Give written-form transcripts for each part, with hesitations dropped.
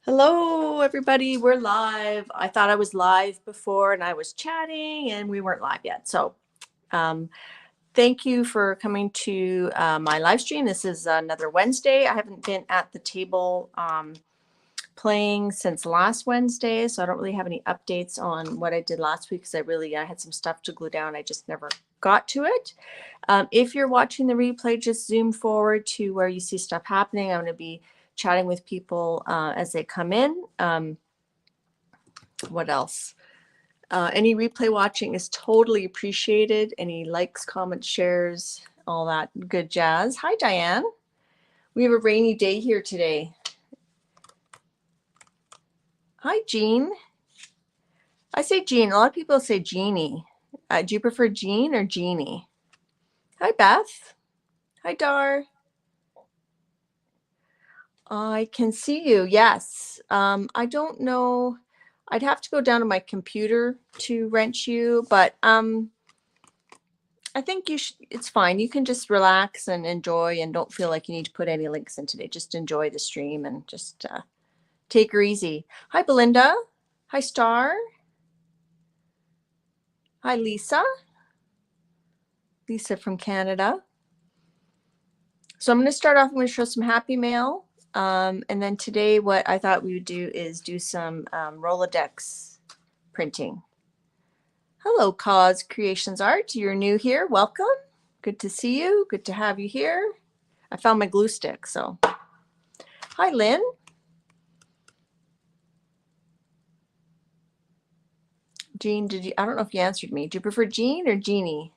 Hello, everybody. We're live. I thought I was live before and I was chatting and we weren't live yet. So thank you for coming to my live stream. This is another Wednesday. I haven't been at the table playing since last Wednesday, so I don't really have any updates on what I did last week because I had some stuff to glue down. I just never got to it. If you're watching the replay, just zoom forward to where you see stuff happening. I'm going to be chatting with people as they come in. What else? Any replay watching is totally appreciated. Any likes, comments, shares, all that good jazz. Hi, Diane. We have a rainy day here today. Hi, Jean. I say Jean. A lot of people say Jeannie. Do you prefer Jean or Jeannie? Hi, Beth. Hi, Dar. I can see you. Yes. I don't know. I'd have to go down to my computer to wrench you, but I think it's fine. You can just relax and enjoy and don't feel like you need to put any links in today. Just enjoy the stream and just take her easy. Hi, Belinda. Hi, Star. Hi, Lisa. Lisa from Canada. So I'm going to start off. I'm going to show some happy mail. And then today what I thought we would do is do some Rolodex printing. Hello, Cause Creations Art. You're new here. Welcome. Good to see you. Good to have you here. I found my glue stick, so. Hi, Lynn. Jean, I don't know if you answered me. Do you prefer Jean or Jeannie?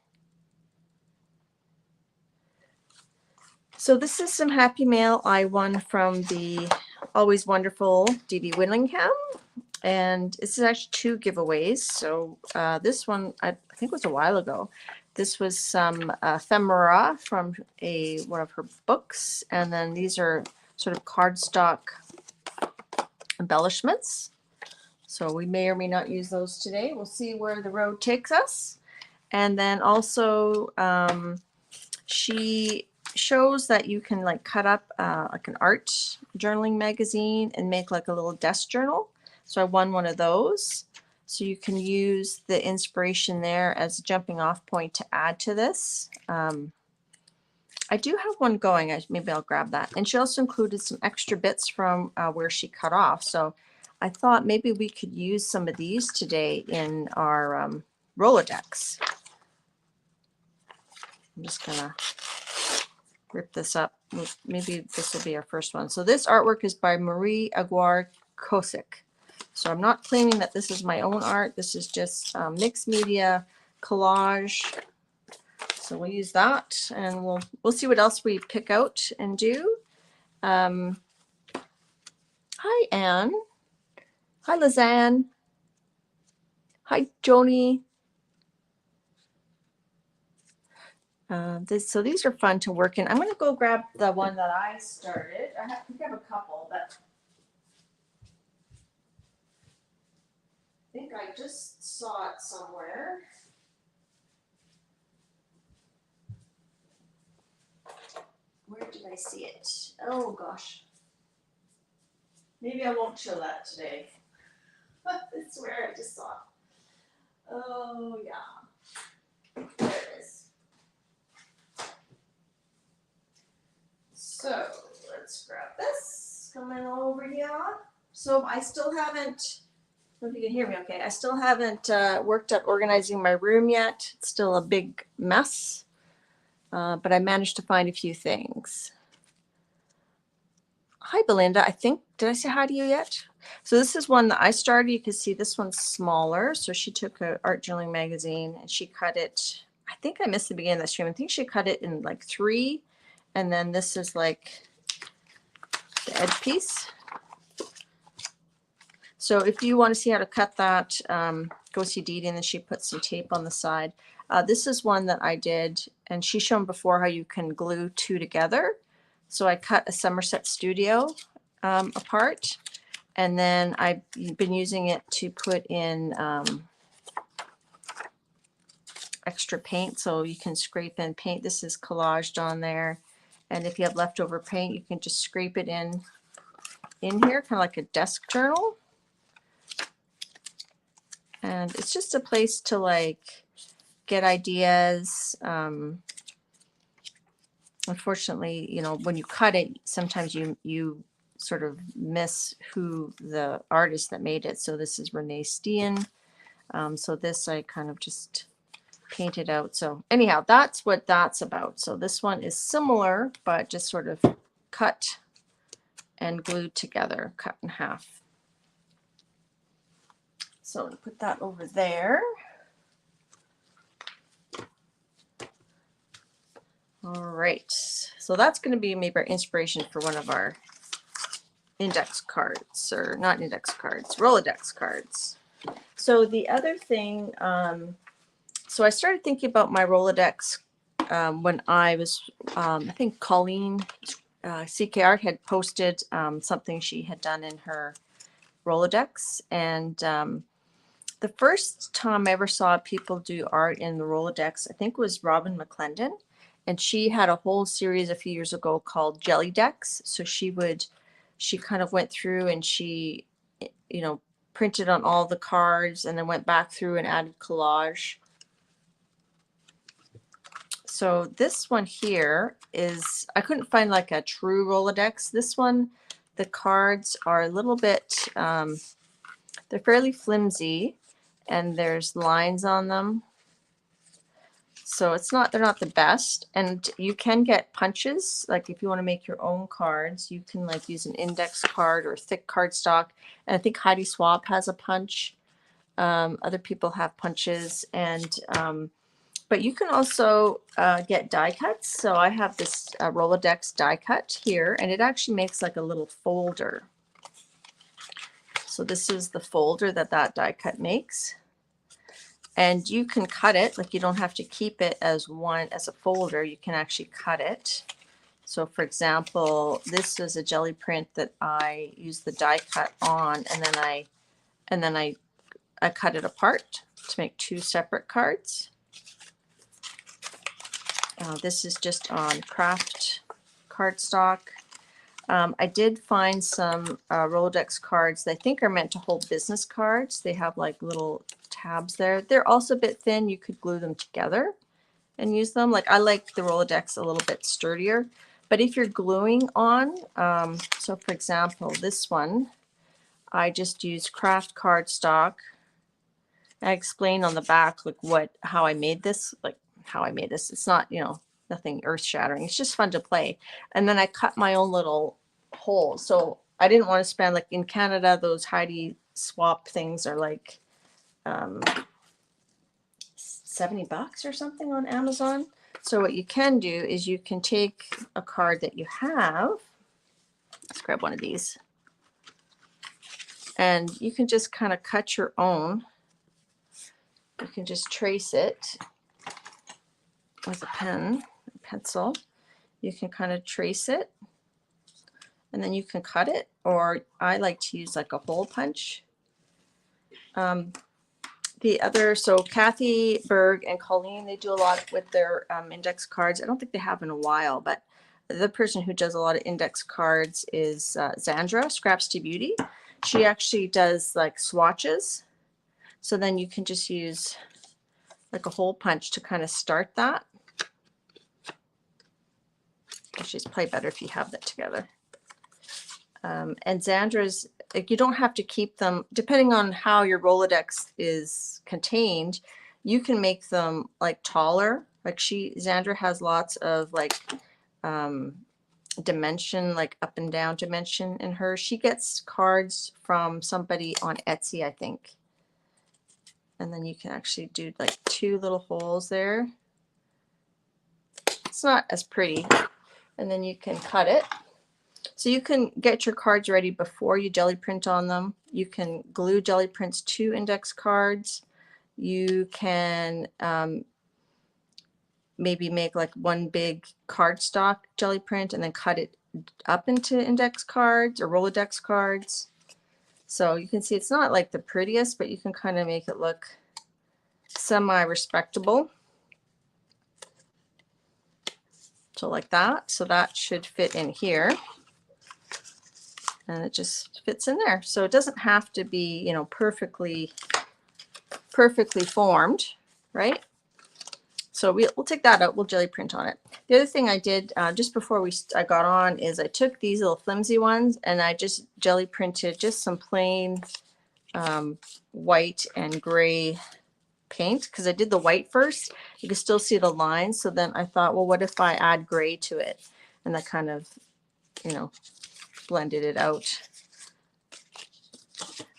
So this is some happy mail I won from the always wonderful Dee Willingham. And this is actually 2 giveaways. So this one, I think was a while ago. This was some ephemera from one of her books. And then these are sort of cardstock embellishments. So we may or may not use those today. We'll see where the road takes us. And then also she shows that you can like cut up like an art journaling magazine and make like a little desk journal. So I won one of those. So you can use the inspiration there as a jumping off point to add to this. I do have one going. Maybe I'll grab that. And she also included some extra bits from where she cut off. So I thought maybe we could use some of these today in our Rolodex. I'm just going to rip this up. Maybe this will be our first one. So this artwork is by Marie Aguirre Kosick. So I'm not claiming that this is my own art. This is just mixed media collage. So we'll use that, and we'll see what else we pick out and do. Hi, Anne. Hi, Lizanne. Hi, Joni. So these are fun to work in. I'm going to go grab the one that I started. I think I have a couple, but I think I just saw it somewhere. Where did I see it? Oh, gosh. Maybe I won't show that today. I swear I just saw it. Oh, yeah. There it is. So let's grab this. Coming over here. So I still haven't, I don't know if you can hear me okay. I still haven't worked at organizing my room yet. It's still a big mess. But I managed to find a few things. Hi, Belinda. Did I say hi to you yet? So this is one that I started. You can see this one's smaller. So she took an art journaling magazine and she cut it. I think I missed the beginning of the stream. I think she cut it in like 3. And then this is like the edge piece. So if you want to see how to cut that, go see Dee Dee, and then she put some tape on the side. This is one that I did, and she's shown before how you can glue 2 together. So I cut a Somerset Studio apart, and then I've been using it to put in extra paint, so you can scrape in paint. This is collaged on there, and if you have leftover paint, you can just scrape it in in here, kind of like a desk journal. And it's just a place to like get ideas. Unfortunately, you know, when you cut it, sometimes you sort of miss who the artist that made it. So this is Renee Steen. So this I kind of just painted out. So anyhow, that's what that's about. So this one is similar, but just sort of cut and glued together, cut in half. So I'll put that over there. All right, so that's going to be maybe our inspiration for one of our index cards, or not index cards, Rolodex cards. So the other thing, so I started thinking about my Rolodex when I was, I think Colleen CK Art had posted something she had done in her Rolodex, and the first time I ever saw people do art in the Rolodex, I think was Robin McClendon, and she had a whole series a few years ago called Gellidex. So she kind of went through and she, you know, printed on all the cards and then went back through and added collage. So this one here is, I couldn't find like a true Rolodex. This one, the cards are a little bit, they're fairly flimsy and there's lines on them. So it's not, they're not the best. And you can get punches. Like if you want to make your own cards, you can like use an index card or thick cardstock. And I think Heidi Swab has a punch. Other people have punches. And but you can also get die cuts. So I have this Rolodex die cut here, and it actually makes like a little folder. So this is the folder that that die cut makes. And you can cut it, like you don't have to keep it as a folder. You can actually cut it. So for example, this is a jelly print that I used the die cut on, and then I cut it apart to make two separate cards. This is just on craft cardstock. I did find some Rolodex cards that I think are meant to hold business cards. They have like little tabs there. They're also a bit thin. You could glue them together and use them. Like I like the Rolodex a little bit sturdier. But if you're gluing on, so for example, this one, I just used craft cardstock. I explained on the back like how I made this, It's not, you know, nothing earth shattering. It's just fun to play. And then I cut my own little holes. So I didn't want to spend, like in Canada, those Heidi Swap things are like $70 or something on Amazon. So what you can do is you can take a card that you have. Let's grab one of these. And you can just kind of cut your own. You can just trace it with a pen, a pencil. You can kind of trace it and then you can cut it, or I like to use like a hole punch. So Kathy Berg and Colleen, they do a lot with their index cards. I don't think they have in a while, but the person who does a lot of index cards is Zandra, Scraps to Beauty. She actually does like swatches. So then you can just use like a hole punch to kind of start that. Actually, it's probably better if you have that together. And Zandra's, like, you don't have to keep them, depending on how your Rolodex is contained, you can make them like taller. Like Zandra has lots of like dimension, like up and down dimension in her. She gets cards from somebody on Etsy, I think. And then you can actually do like two little holes there. It's not as pretty. And then you can cut it. So you can get your cards ready before you jelly print on them. You can glue jelly prints to index cards. You can maybe make like one big cardstock jelly print and then cut it up into index cards or Rolodex cards. So you can see it's not like the prettiest, but you can kind of make it look semi-respectable. So like that. So that should fit in here. and it just fits in there. So it doesn't have to be, you know, perfectly formed, right? So we'll take that out. We'll jelly print on it. The other thing I did just before I got on is I took these little flimsy ones and I just jelly printed just some plain white and gray paint, because I did the white first. You can still see the lines. So then I thought, well, what if I add gray to it? And that kind of, you know, blended it out.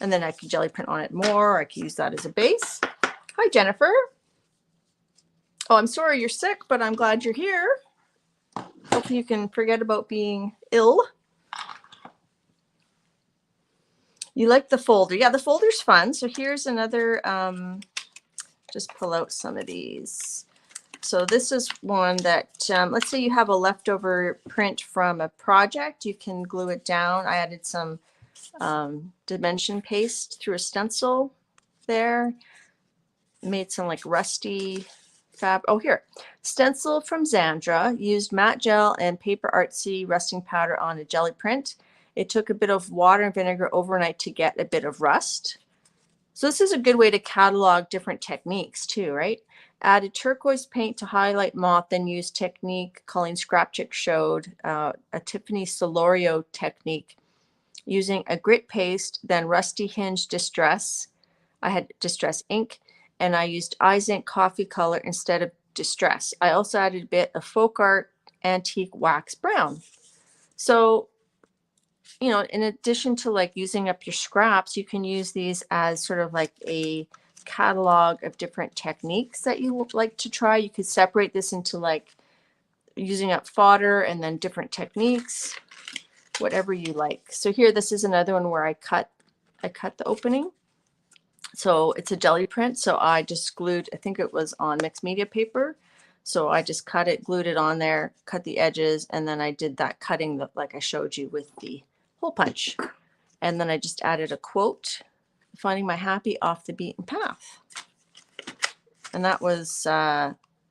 And then I can jelly print on it more. Or I can use that as a base. Hi, Jennifer. Oh, I'm sorry you're sick, but I'm glad you're here. Hope you can forget about being ill. You like the folder. Yeah, the folder's fun. So here's another, just pull out some of these. So this is one that, let's say you have a leftover print from a project, you can glue it down. I added some dimension paste through a stencil there. Made some like rusty fab. Oh, here. Stencil from Zandra. Used matte gel and paper artsy rusting powder on a jelly print. It took a bit of water and vinegar overnight to get a bit of rust. So this is a good way to catalog different techniques too, right? Added turquoise paint to highlight moth, then used technique Colleen Scrapchick showed, a Tiffany Solorio technique using a grit paste, then rusty hinge distress. I had distress ink, and I used Eyes Ink coffee color instead of distress. I also added a bit of folk art antique wax brown. So, you know, in addition to like using up your scraps, you can use these as sort of like a catalog of different techniques that you would like to try. You could separate this into like using up fodder and then different techniques, whatever you like. So here, this is another one where I cut the opening. So it's a jelly print. So I just glued, I think it was on mixed media paper. So I just cut it, glued it on there, cut the edges, and then I did that cutting that like I showed you with the hole punch. And then I just added a quote, finding my happy off the beaten path. And that was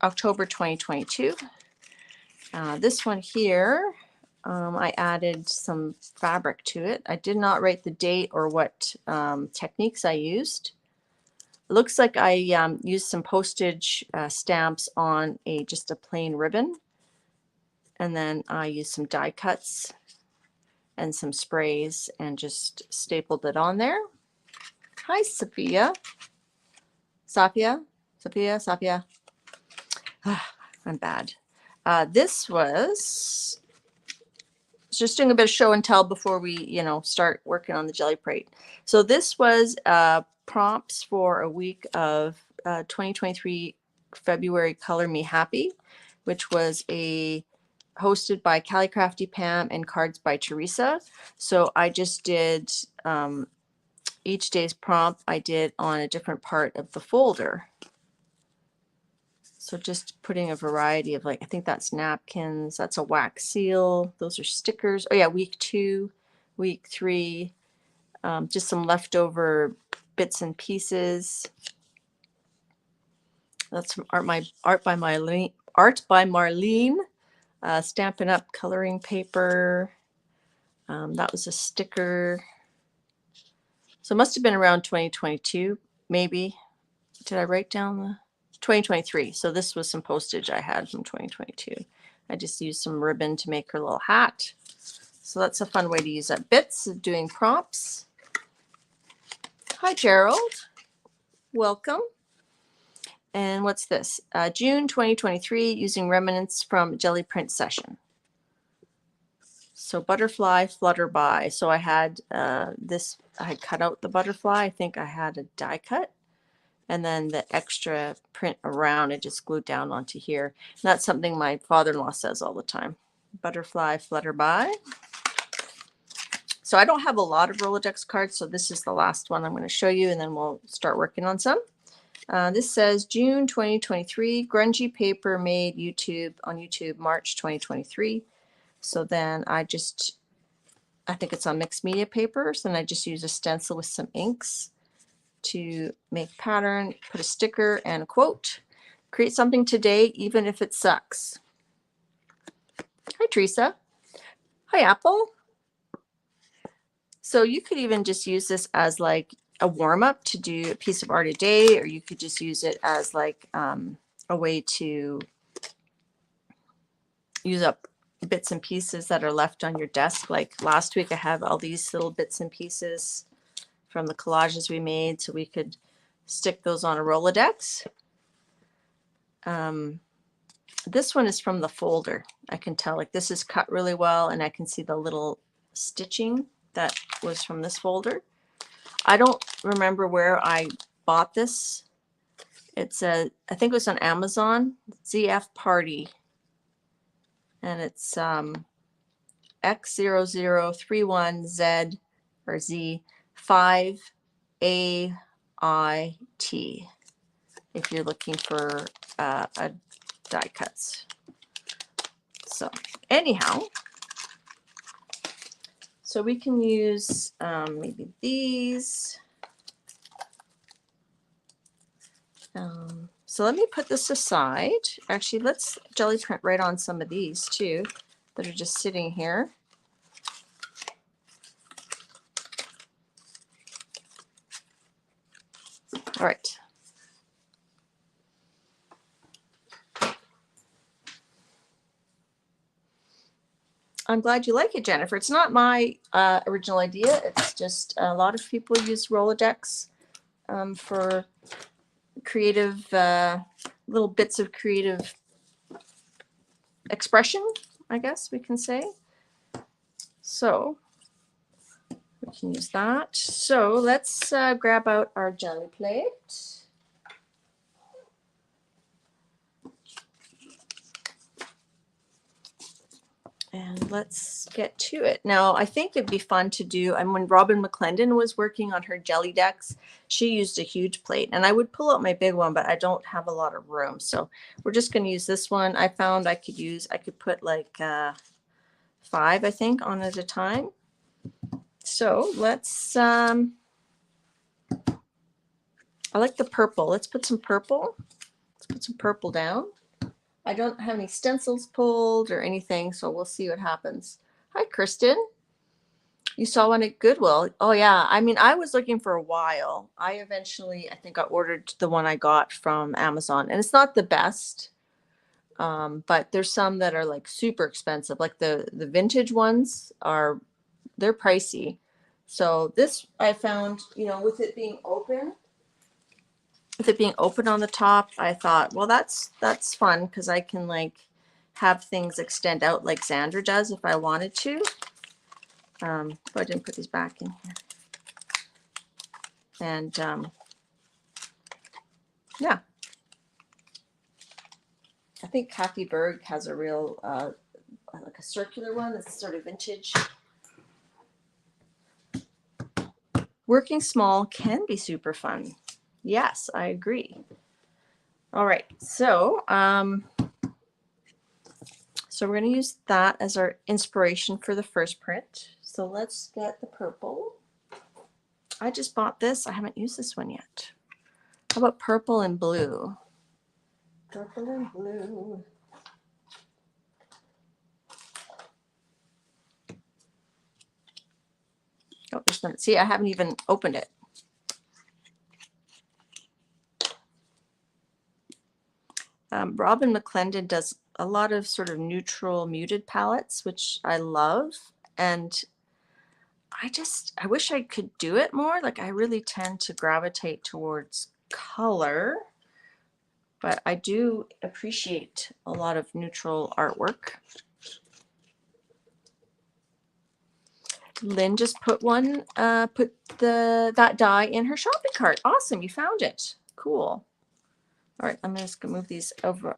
October 2022. This one here, I added some fabric to it. I did not write the date or what techniques I used. It looks like I used some postage stamps on just a plain ribbon. And then I used some die cuts and some sprays and just stapled it on there. Hi, Sophia. Sophia. I'm bad. This was just doing a bit of show and tell before we, you know, start working on the jelly print. So this was prompts for a week of 2023 February Color Me Happy, which was hosted by Callicrafty Pam and cards by Teresa. So I just did each day's prompt I did on a different part of the folder. So just putting a variety of, like, I think that's napkins, that's a wax seal, those are stickers. Oh yeah, week 2, week 3, just some leftover bits and pieces. That's from Art by Marlene, Stampin' Up! Coloring paper. That was a sticker. So it must have been around 2022, maybe. Did I write down the 2023? So this was some postage I had from 2022. I just used some ribbon to make her little hat. So that's a fun way to use up bits of doing prompts. Hi, Gerald. Welcome. And what's this? June 2023, using remnants from jelly print session. So butterfly flutter by. So I had this, I had cut out the butterfly. I think I had a die cut. And then the extra print around, it just glued down onto here. And that's something my father-in-law says all the time. Butterfly flutter by. So I don't have a lot of Rolodex cards, so this is the last one I'm going to show you, and then we'll start working on some. This says June 2023, grungy paper made on YouTube, March 2023. So then I think it's on mixed media paper. So then I just use a stencil with some inks to make pattern, put a sticker and a quote. Create something today, even if it sucks. Hi, Teresa. Hi, Apple. So you could even just use this as like a warm up to do a piece of art a day, or you could just use it as like a way to use up bits and pieces that are left on your desk. Like last week I have all these little bits and pieces from the collages we made, so we could stick those on a Rolodex. This one is from the folder. I can tell, like, this is cut really well, and I can see the little stitching that was from this folder. I don't remember where I bought this. It's I think it was on Amazon, ZF Party, and it's X0031Z or Z5AIT. If you're looking for a die cuts. So anyhow, so we can use maybe these. So let me put this aside. Actually, let's jelly print right on some of these too that are just sitting here. All right. I'm glad you like it, Jennifer. It's not my original idea. It's just a lot of people use Rolodex for creative, little bits of creative expression, I guess we can say. So we can use that. So let's grab out our jelly plate. And let's get to it. Now, I think it'd be fun to do, and when Robin McClendon was working on her Gellidex, she used a huge plate. And I would pull out my big one, but I don't have a lot of room. So we're just going to use this one. I found I could put like 5, I think, on at a time. So let's, I like the purple. Let's put some purple. Let's put some purple down. I don't have any stencils pulled or anything, so we'll see what happens. Hi, Kristen. You saw one at Goodwill. Oh, yeah. I mean, I was looking for a while. I think I ordered the one I got from Amazon, and it's not the best, but there's some that are like super expensive. Like the vintage ones they're pricey. So this I found, with it being open. With it being open on the top, I thought, well, that's fun because I can like have things extend out like Zandra does if I wanted to. But I didn't put these back in here. And yeah, I think Kathy Berg has a real like a circular one that's sort of vintage. Working small can be super fun. Yes, I agree. All right, so so we're going to use that as our inspiration for the first print. So let's get the purple. I just bought this. I haven't used this one yet. How about purple and blue? Purple and blue. Oh, there's none. See, I haven't even opened it. Robin McClendon does a lot of sort of neutral muted palettes, which I love. And I wish I could do it more. Like I really tend to gravitate towards color, but I do appreciate a lot of neutral artwork. Lynn just put that die in her shopping cart. Awesome, you found it. Cool. All right, I'm just gonna move these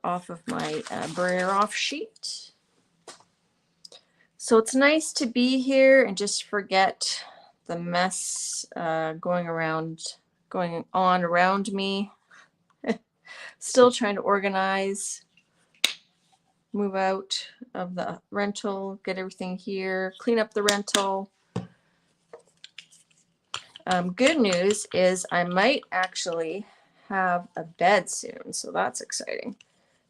off of my brayer off sheet. So it's nice to be here and just forget the mess going on around me. Still trying to organize, move out of the rental, get everything here, clean up the rental. Good news is I might actually have a bed soon, so that's exciting.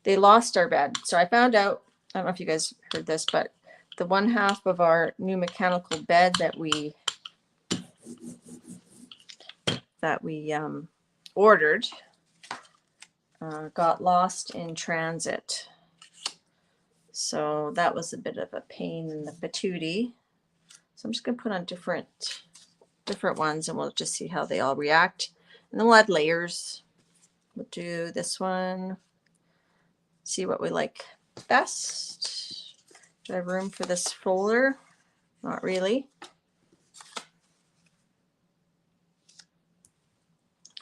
They lost our bed, so I found out, I don't know if you guys heard this, but the one half of our new mechanical bed that we that we ordered got lost in transit. So that was a bit of a pain in the patootie. So I'm just going to put on different ones, and we'll just see how they all react. And then we'll add layers. We'll do this one. See what we like best. Do I have room for this folder? Not really.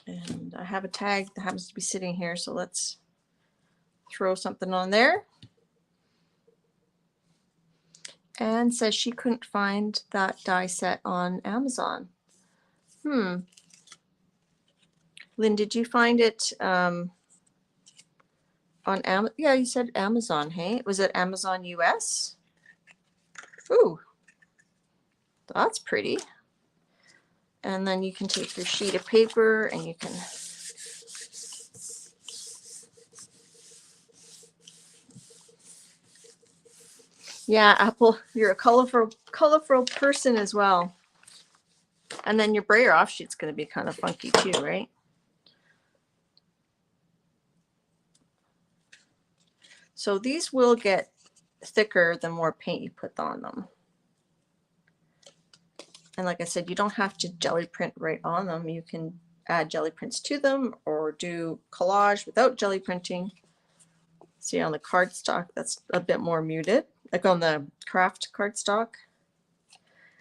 And I have a tag that happens to be sitting here, so let's throw something on there. And says she couldn't find that die set on Amazon. Lynn, did you find it on Amazon? Yeah, you said Amazon, hey? Was it Amazon US? Ooh, that's pretty. And then you can take your sheet of paper and you can yeah, Apple, you're a colorful person as well. And then your brayer offshoot's going to be kind of funky too, right? So these will get thicker the more paint you put on them. And like I said, you don't have to jelly print right on them. You can add jelly prints to them or do collage without jelly printing. See on the cardstock, that's a bit more muted, like on the craft cardstock.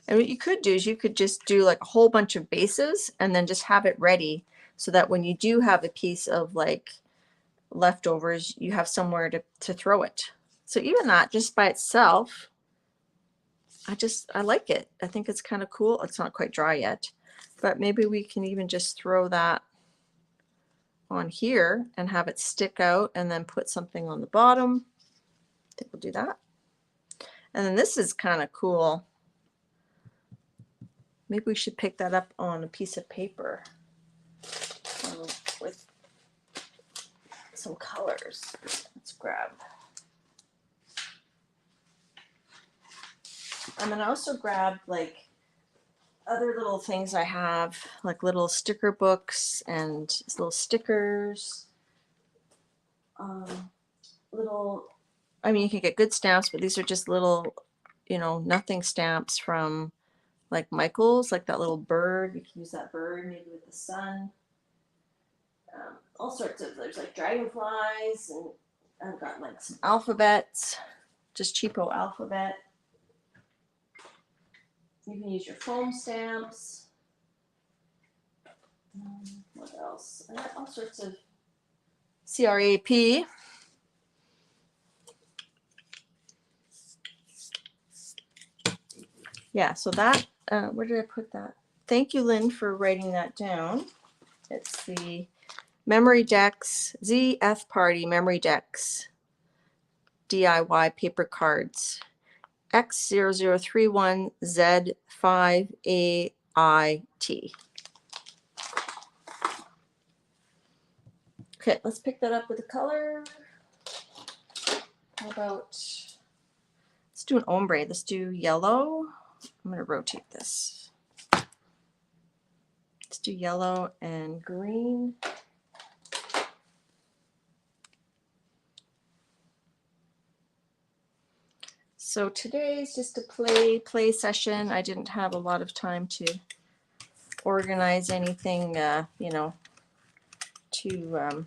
And what you could do is you could just do like a whole bunch of bases and then just have it ready so that when you do have a piece of like leftovers, you have somewhere to throw it. So even that just by itself, I like it. I think it's kind of cool. It's not quite dry yet, but maybe we can even just throw that on here and have it stick out and then put something on the bottom. I think we'll do that. And then this is kind of cool. Maybe we should pick that up on a piece of paper with some colors. Let's grab. And then I also grabbed like other little things I have, like little sticker books and little stickers. I mean, you can get good stamps, but these are just little, nothing stamps from like Michael's, like that little bird. You can use that bird maybe with the sun. All sorts of, there's like dragonflies, and I've got like some alphabets, just cheapo alphabet. You can use your foam stamps. What else? I got all sorts of CRAP. Yeah, so that, where did I put that? Thank you, Lynn, for writing that down. It's the Memory Decks, ZF Party Memory Decks DIY paper cards. X0031Z5AIT. Okay, let's pick that up with a color. How about, let's do an ombre. Let's do yellow. I'm going to rotate this. Let's do yellow and green. So today's just a play session. I didn't have a lot of time to organize anything, too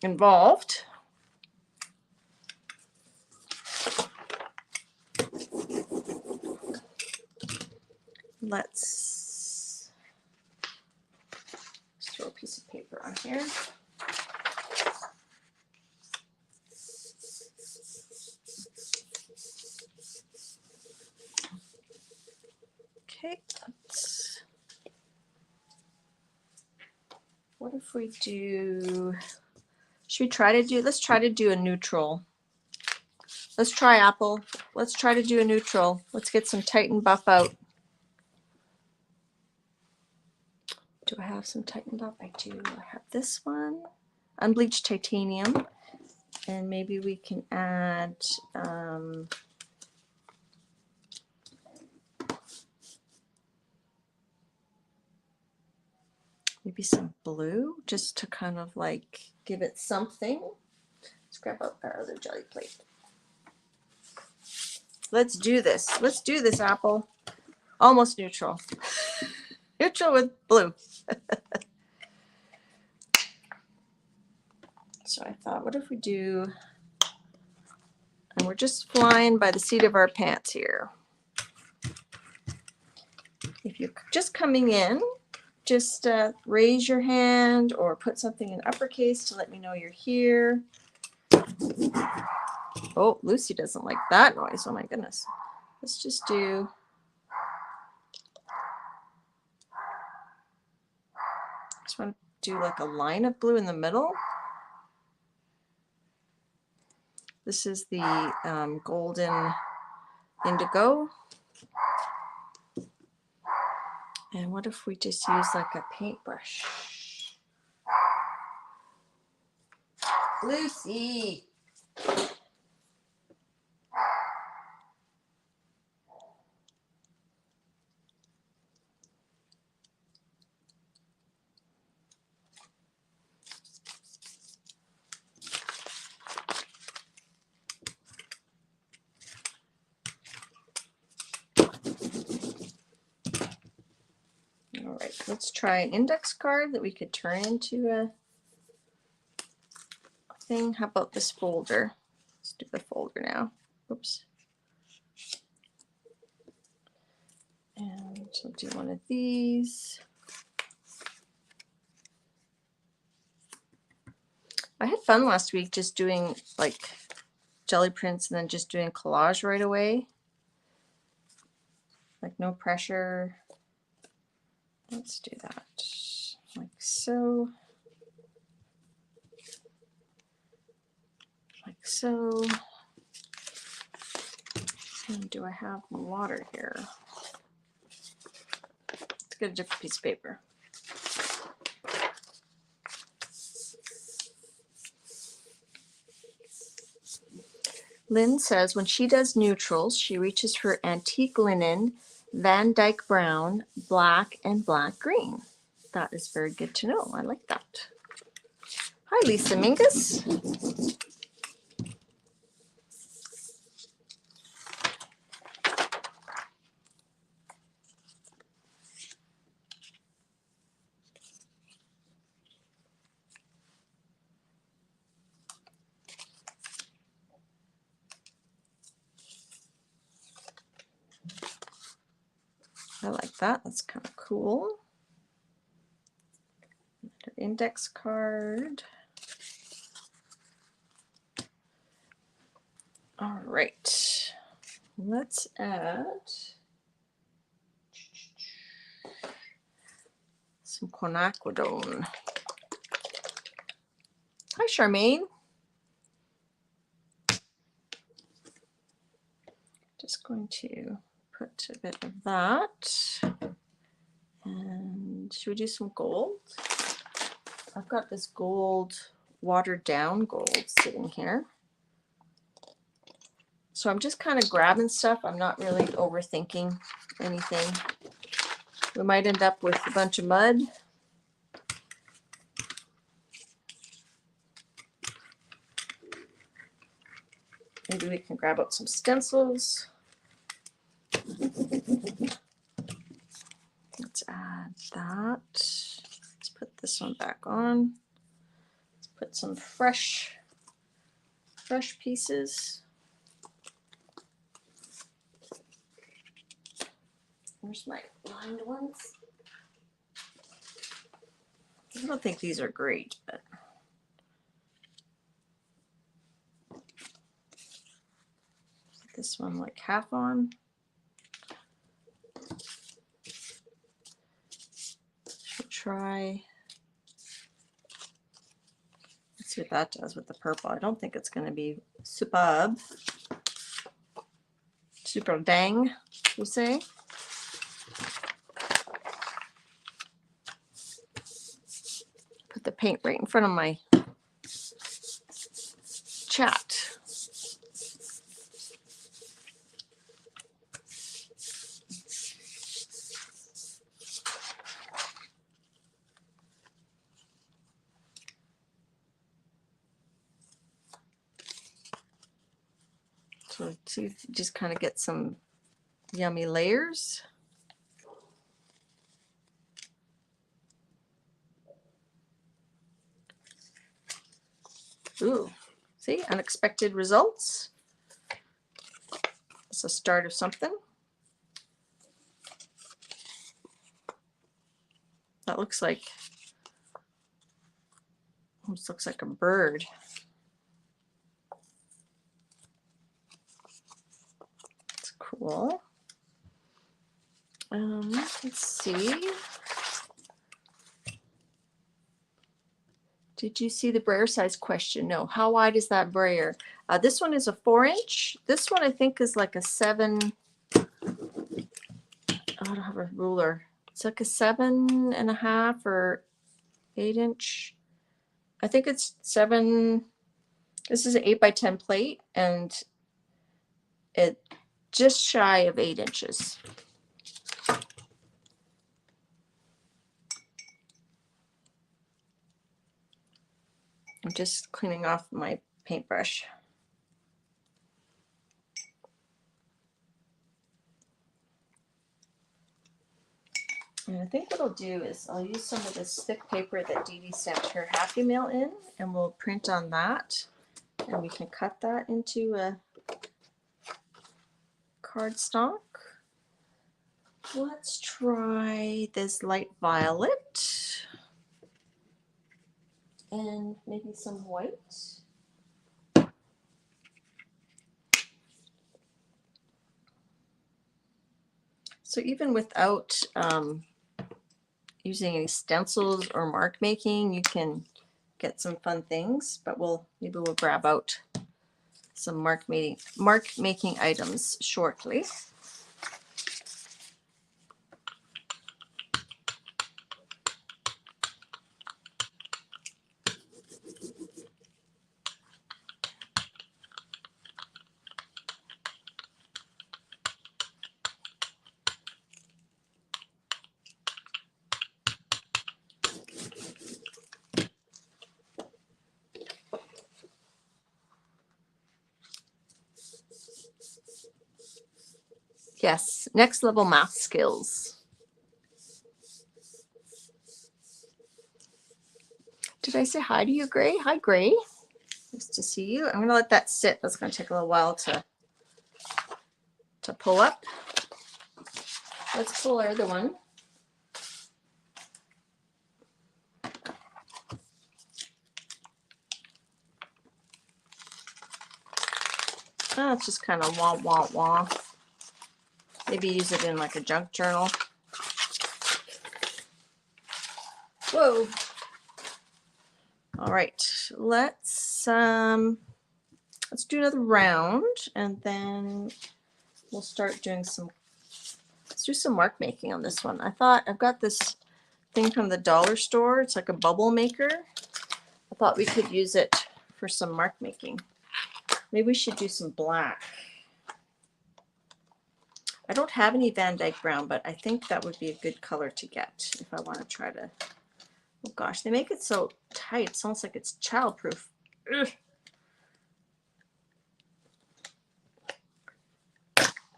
involved. Let's throw a piece of paper on here. Okay, what if we do, let's try to do a neutral. Let's try Apple. Let's try to do a neutral. Let's get some Titan Buff out. Do I have some Titan Buff? I do. I have this one, unbleached titanium, and maybe we can add maybe some blue just to kind of like give it something. Let's grab up our other jelly plate. Let's do this. Let's do this, Apple. Almost neutral. Neutral with blue. So I thought, what if we do, and we're just flying by the seat of our pants here. If you're just coming in, just raise your hand or put something in uppercase to let me know you're here. Oh, Lucy doesn't like that noise. Oh my goodness. Let's just do, just want to do like a line of blue in the middle. This is the golden indigo. And what if we just use like a paintbrush? Lucy. All right, let's try an index card that we could turn into a thing. How about this folder? Let's do the folder now. Oops. And we'll do one of these. I had fun last week just doing like jelly prints and then just doing collage right away. Like no pressure. Let's do that like so. Like so. And do I have water here? Let's get a different piece of paper. Lynn says when she does neutrals, she reaches for antique linen, Van Dyke brown, black, and black green. That is very good to know. I like that. Hi, Lisa Mingus. I like that. That's kind of cool. Another index card. All right. Let's add some quinacridone. Hi, Charmaine. Just going to put a bit of that. And should we do some gold? I've got this gold, watered down gold sitting here. So I'm just kind of grabbing stuff. I'm not really overthinking anything. We might end up with a bunch of mud. Maybe we can grab out some stencils. Let's add that. Let's put this one back on. Let's put some fresh pieces. Where's my lined ones? I don't think these are great, but put this one like half on. Should try. Let's see what that does with the purple. I don't think it's going to be superb. Super dang, you say? Put the paint right in front of my chat. See if you just kind of get some yummy layers. Ooh, see, unexpected results. It's a start of something. That looks like, almost looks like a bird. It's cool. Let's see. Did you see the brayer size question? No. How wide is that brayer? This one is a 4-inch. This one I think is like a 7. I don't have a ruler. It's like a 7.5 or 8-inch. I think it's 7. This is an 8x10 plate, and it just shy of 8 inches. I'm just cleaning off my paintbrush. And I think what I'll do is I'll use some of this thick paper that Dee Dee sent her Happy Mail in, and we'll print on that, and we can cut that into a cardstock. Let's try this light violet and maybe some white. So even without using any stencils or mark making, you can get some fun things, but maybe we'll grab out some mark making items shortly. Yes, next level math skills. Did I say hi to you, Gray? Hi, Gray. Nice to see you. I'm going to let that sit. That's going to take a little while to pull up. Let's pull our other one. Oh, it's just kind of wah, wah, wah. Maybe use it in like a junk journal. Whoa. All right, let's do another round, and then we'll start doing let's do some mark making on this one. I've got this thing from the dollar store. It's like a bubble maker. I thought we could use it for some mark making. Maybe we should do some black. I don't have any Van Dyke brown, but I think that would be a good color to get if I want to try to. Oh gosh, they make it so tight. It's almost like it's childproof. Ugh.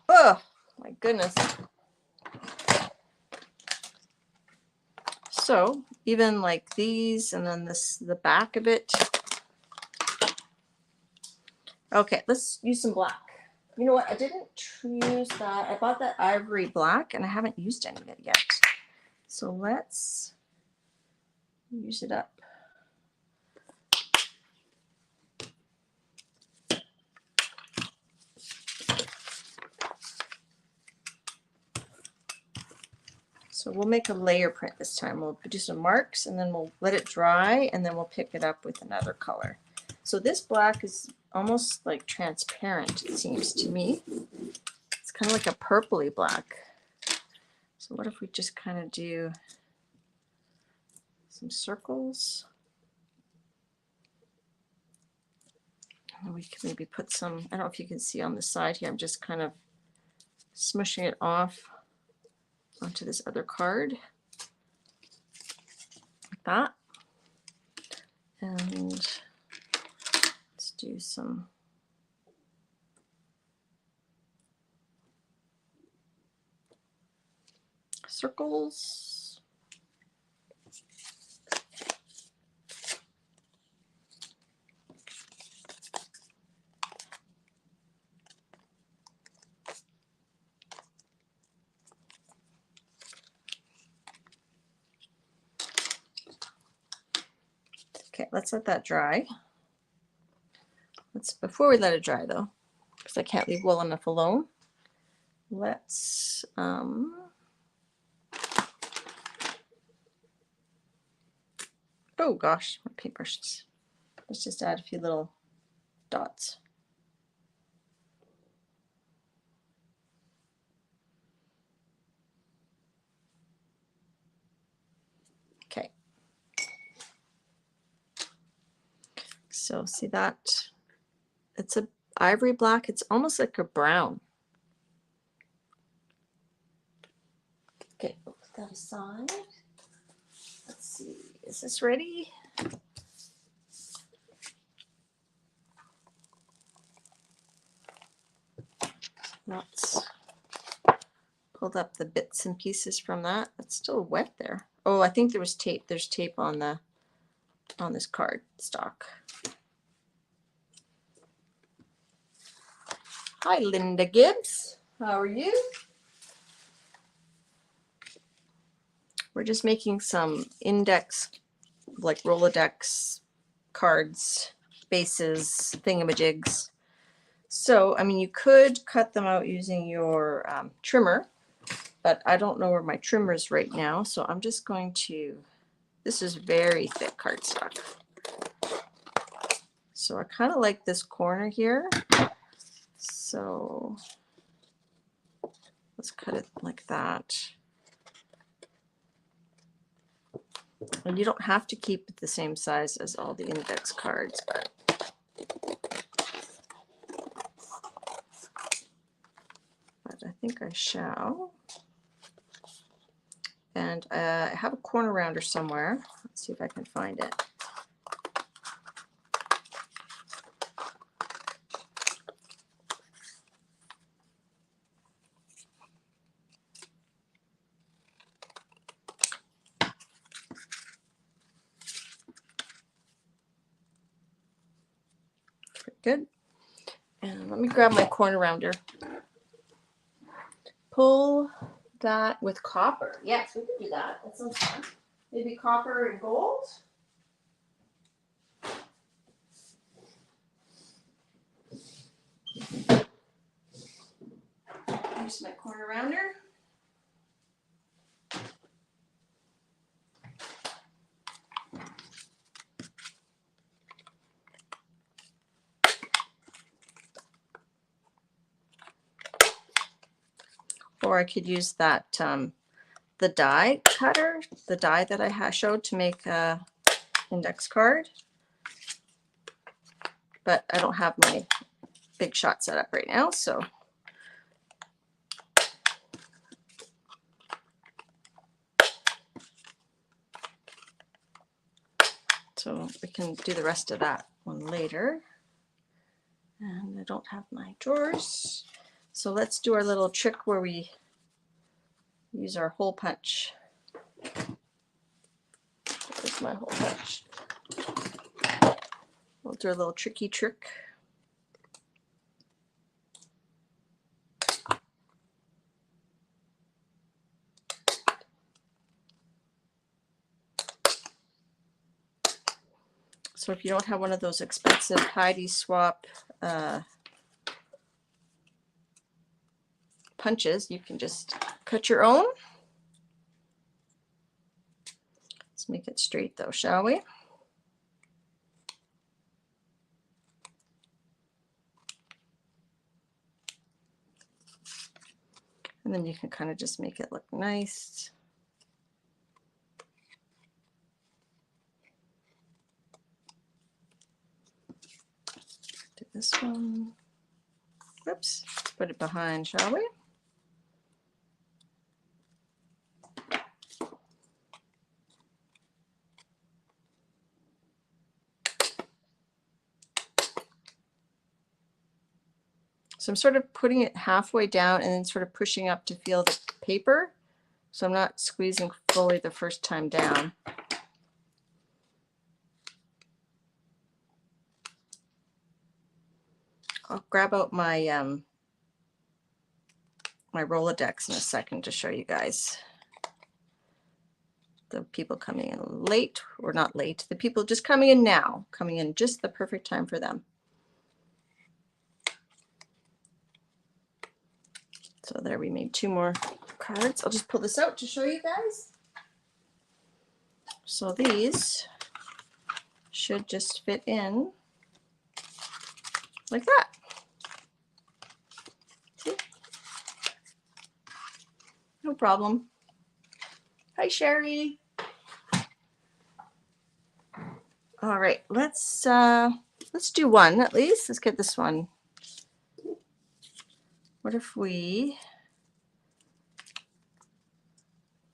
Oh my goodness. So even like these, and then the back of it. Okay, let's use some black. You know what? I didn't use that. I bought that ivory black, and I haven't used any of it yet. So let's use it up. So we'll make a layer print this time. We'll do some marks, and then we'll let it dry, and then we'll pick it up with another color. So this black is almost like transparent, it seems to me. It's kind of like a purpley black. So what if we just kind of do some circles? And we can maybe put some, I don't know if you can see on the side here, I'm just kind of smushing it off onto this other card like that. And let's do some circles. Okay, let's let that dry. Before we let it dry though, because I can't leave well enough alone, let's oh gosh, my paintbrush. Let's just add a few little dots. Okay. So see that? It's a ivory black. It's almost like a brown. Okay, put that aside. Let's see. Is this ready? Let's pulled up the bits and pieces from that. It's still wet there. Oh, I think there was tape. There's tape on this card stock. Hi, Linda Gibbs. How are you? We're just making some index, like Rolodex cards, bases, thingamajigs. So, I mean, you could cut them out using your trimmer, but I don't know where my trimmer is right now. So I'm just going to, this is very thick cardstock. So I kind of like this corner here. So let's cut it like that. And you don't have to keep it the same size as all the index cards, but I think I shall. And I have a corner rounder somewhere. Let's see if I can find it. Good. And let me grab my corner rounder. Pull that with copper. Yes, we can do that. That sounds fun. Maybe copper and gold. Here's my corner rounder. Or I could use that, the die cutter, the die that I showed to make a index card. But I don't have my big shot set up right now, so. So we can do the rest of that one later. And I don't have my drawers. So let's do our little trick where we use our hole punch. There's my hole punch. We'll do a little tricky trick. So if you don't have one of those expensive Heidi Swap punches, you can just cut your own. Let's make it straight though, shall we? And then you can kind of just make it look nice. Do this one. Whoops. Put it behind, shall we? So I'm sort of putting it halfway down and then sort of pushing up to feel the paper. So I'm not squeezing fully the first time down. I'll grab out my my Rolodex in a second to show you guys. The people coming in late, or not late, the people just coming in now, coming in just the perfect time for them. So there, we made 2 more cards. I'll just pull this out to show you guys. So these should just fit in like that. See? No problem. Hi, Sherry. All right, let's do one at least. Let's get this one. What if we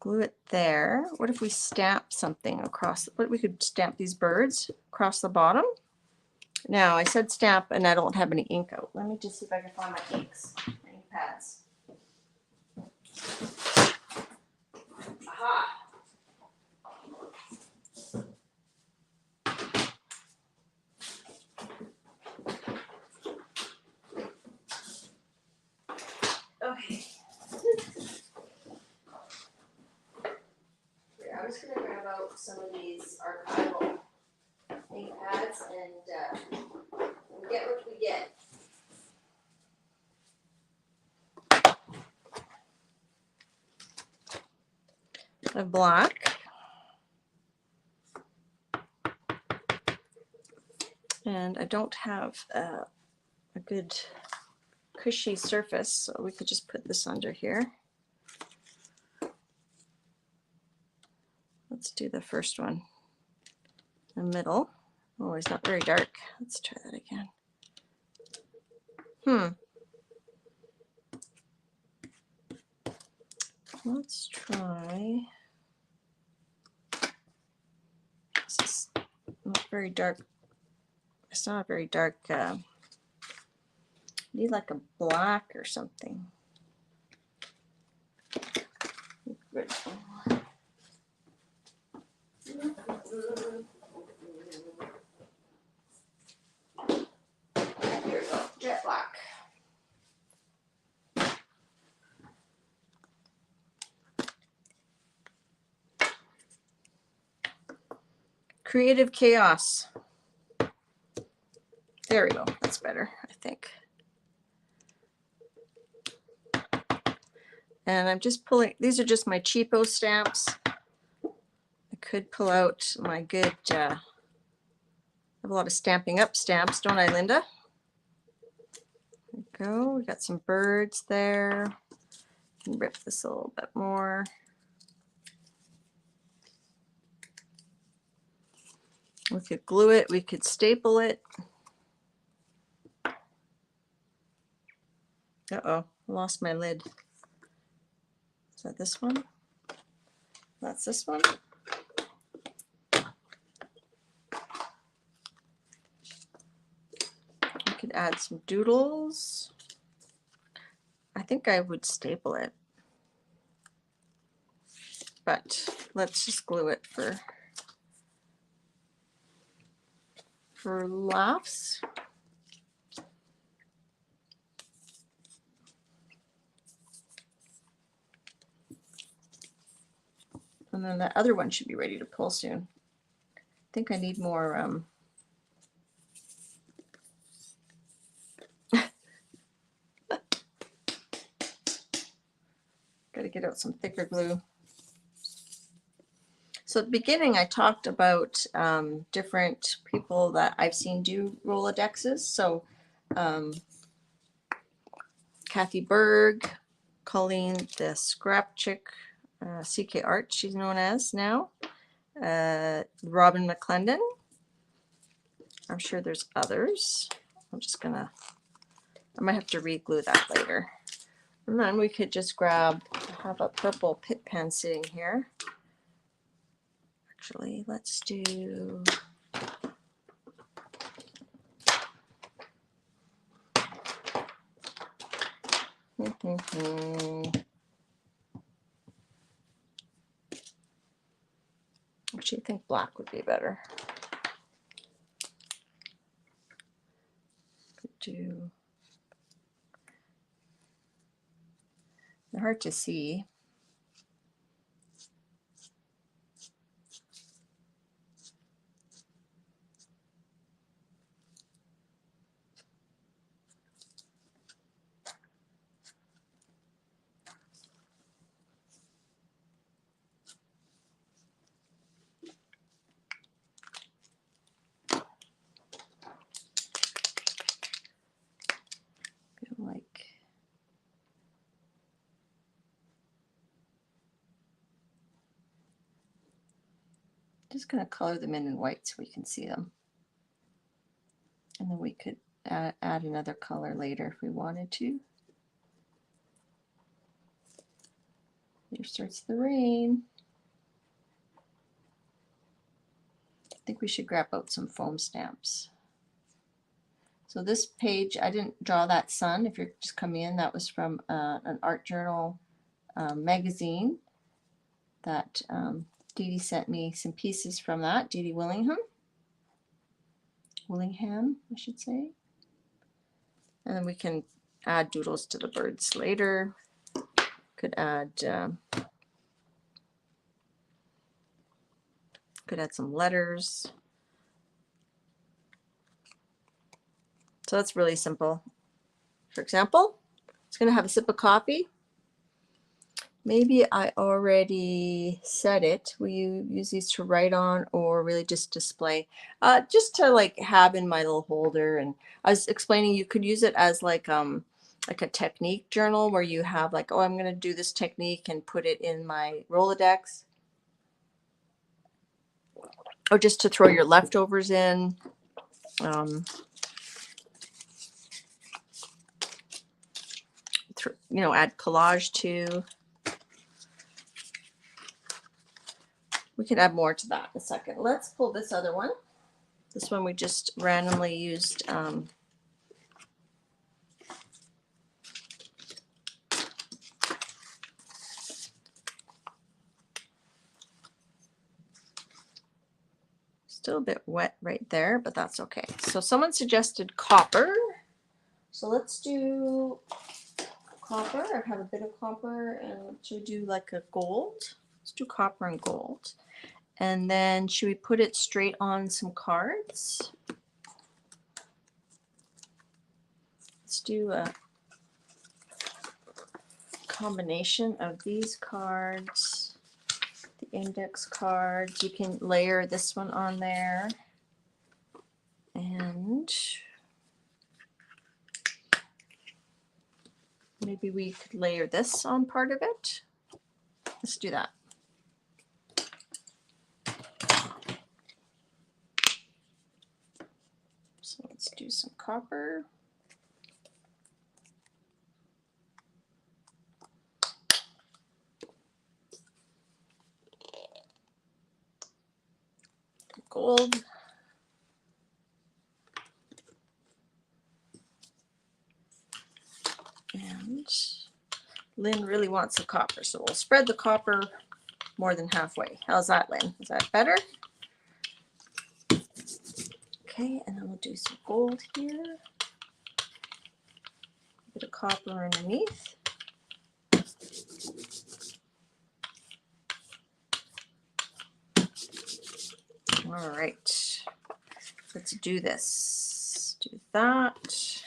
glue it there? What if we stamp something across? What, we could stamp these birds across the bottom. Now I said stamp, and I don't have any ink out. Let me just see if I can find my inks, my ink pads. Aha! Okay. Here, I'm just going to grab out some of these archival ink pads and get what we get. A black. And I don't have a good cushy surface, so we could just put this under here. Let's do the first one, the middle. Oh, it's not very dark. Let's try that again. Let's try. This is not very dark. It's not a very dark. Need like a black or something. Here we go, jet black. Creative chaos. There we go. That's better, I think. And I'm just pulling, these are just my cheapo stamps. I could pull out my good, I have a lot of Stamping Up stamps, don't I, Linda? There we go. We got some birds there. Can rip this a little bit more. We could glue it, we could staple it. Uh-oh, lost my lid. Is that this one? That's this one. We could add some doodles. I think I would staple it, but let's just glue it for laughs. And then the other one should be ready to pull soon. I think I need more got to get out some thicker glue. So at the beginning, I talked about different people that I've seen do Rolodexes. So Kathy Berg, Colleen the Scrap Chick, CK Art, she's known as now, Robin McClendon. I'm sure there's others. I'm just gonna, I might have to re-glue that later. And then we could just grab, I have a purple pit pen sitting here. Actually, let's do, Actually, I think black would be better. Could do. They're hard to see. Like just going to color them in white so we can see them, and then we could add another color later if we wanted to. Here starts the rain. I think we should grab out some foam stamps. So this page, I didn't draw that sun. If you're just coming in, that was from an art journal magazine that Dee Dee sent me some pieces from that. Dee Dee Willingham, I should say. And then we can add doodles to the birds later. Could add some letters. So that's really simple. For example, it's going to have a sip of coffee. Maybe I already said it. Will you use these to write on or really just display? Just to like have in my little holder. And I was explaining you could use it as like a technique journal where you have like, oh, I'm going to do this technique and put it in my Rolodex. Or just to throw your leftovers in. You know, add collage to. We can add more to that in a second. Let's pull this other one. This one we just randomly used. Still a bit wet right there, but that's okay. So someone suggested copper. So let's do copper. I have a bit of copper, and should we do like a gold? Let's do copper and gold. And then should we put it straight on some cards? Let's do a combination of these cards, the index cards. You can layer this one on there. And maybe we could layer this on part of it. Let's do that. So let's do some copper. Gold. And Lynn really wants the copper, so we'll spread the copper more than halfway. How's that, Lynn? Is that better? Okay, and then we'll do some gold here. A bit of copper underneath. All right, let's do this. Do that.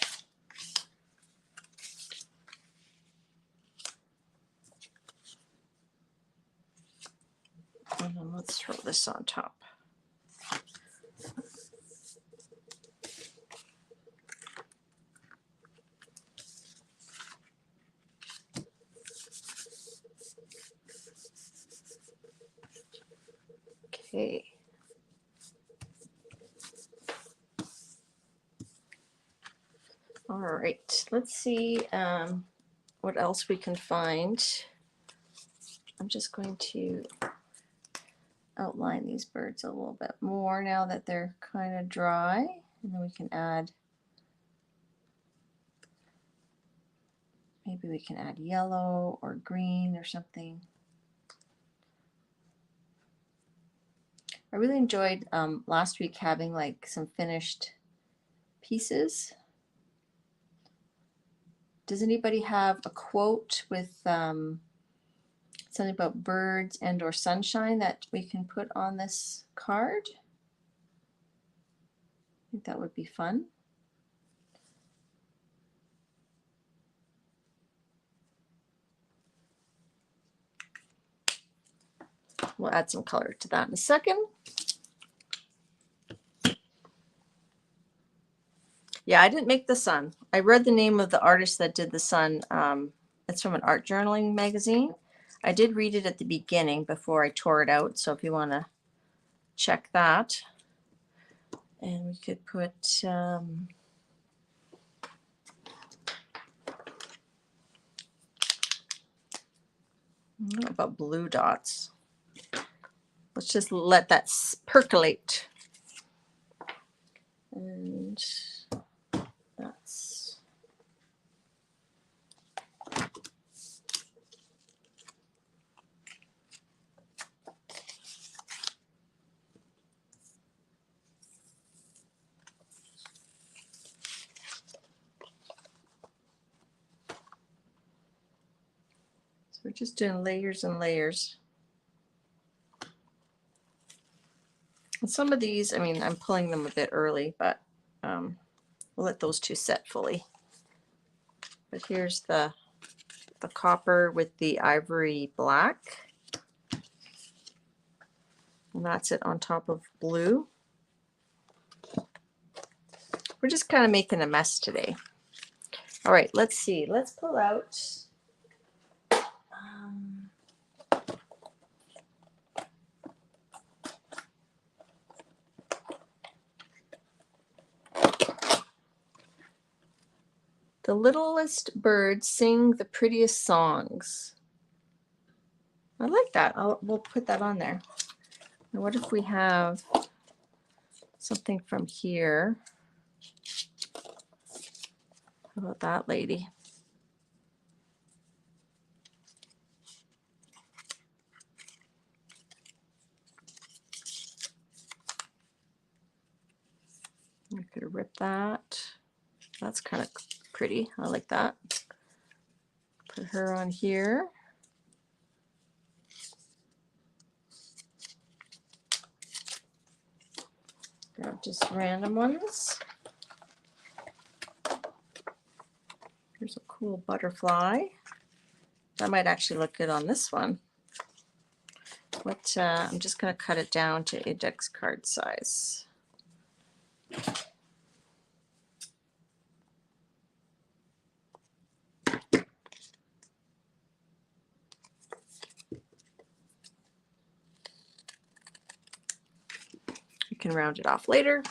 And then let's throw this on top. Okay. All right, let's see what else we can find. I'm just going to outline these birds a little bit more now that they're kind of dry, and then we can add, maybe we can add yellow or green or something. I really enjoyed last week having like some finished pieces. Does anybody have a quote with something about birds and or sunshine that we can put on this card? I think that would be fun. We'll add some color to that in a second. Yeah, I didn't make the sun. I read the name of the artist that did the sun. It's from an art journaling magazine. I did read it at the beginning before I tore it out. So if you want to check that. And we could put I don't know about blue dots. Let's just let that percolate. And that's so we're just doing layers and layers. And some of these, I mean, I'm pulling them a bit early, but we'll let those two set fully. But here's the copper with the ivory black. And that's it on top of blue. We're just kind of making a mess today. All right, let's see. Let's pull out the littlest birds sing the prettiest songs. I like that. We'll put that on there. Now, what if we have something from here? How about that lady? I could rip that. That's kind of pretty. I like that. Put her on here. Grab just random ones. Here's a cool butterfly. That might actually look good on this one. I'm just going to cut it down to index card size. You can round it off later.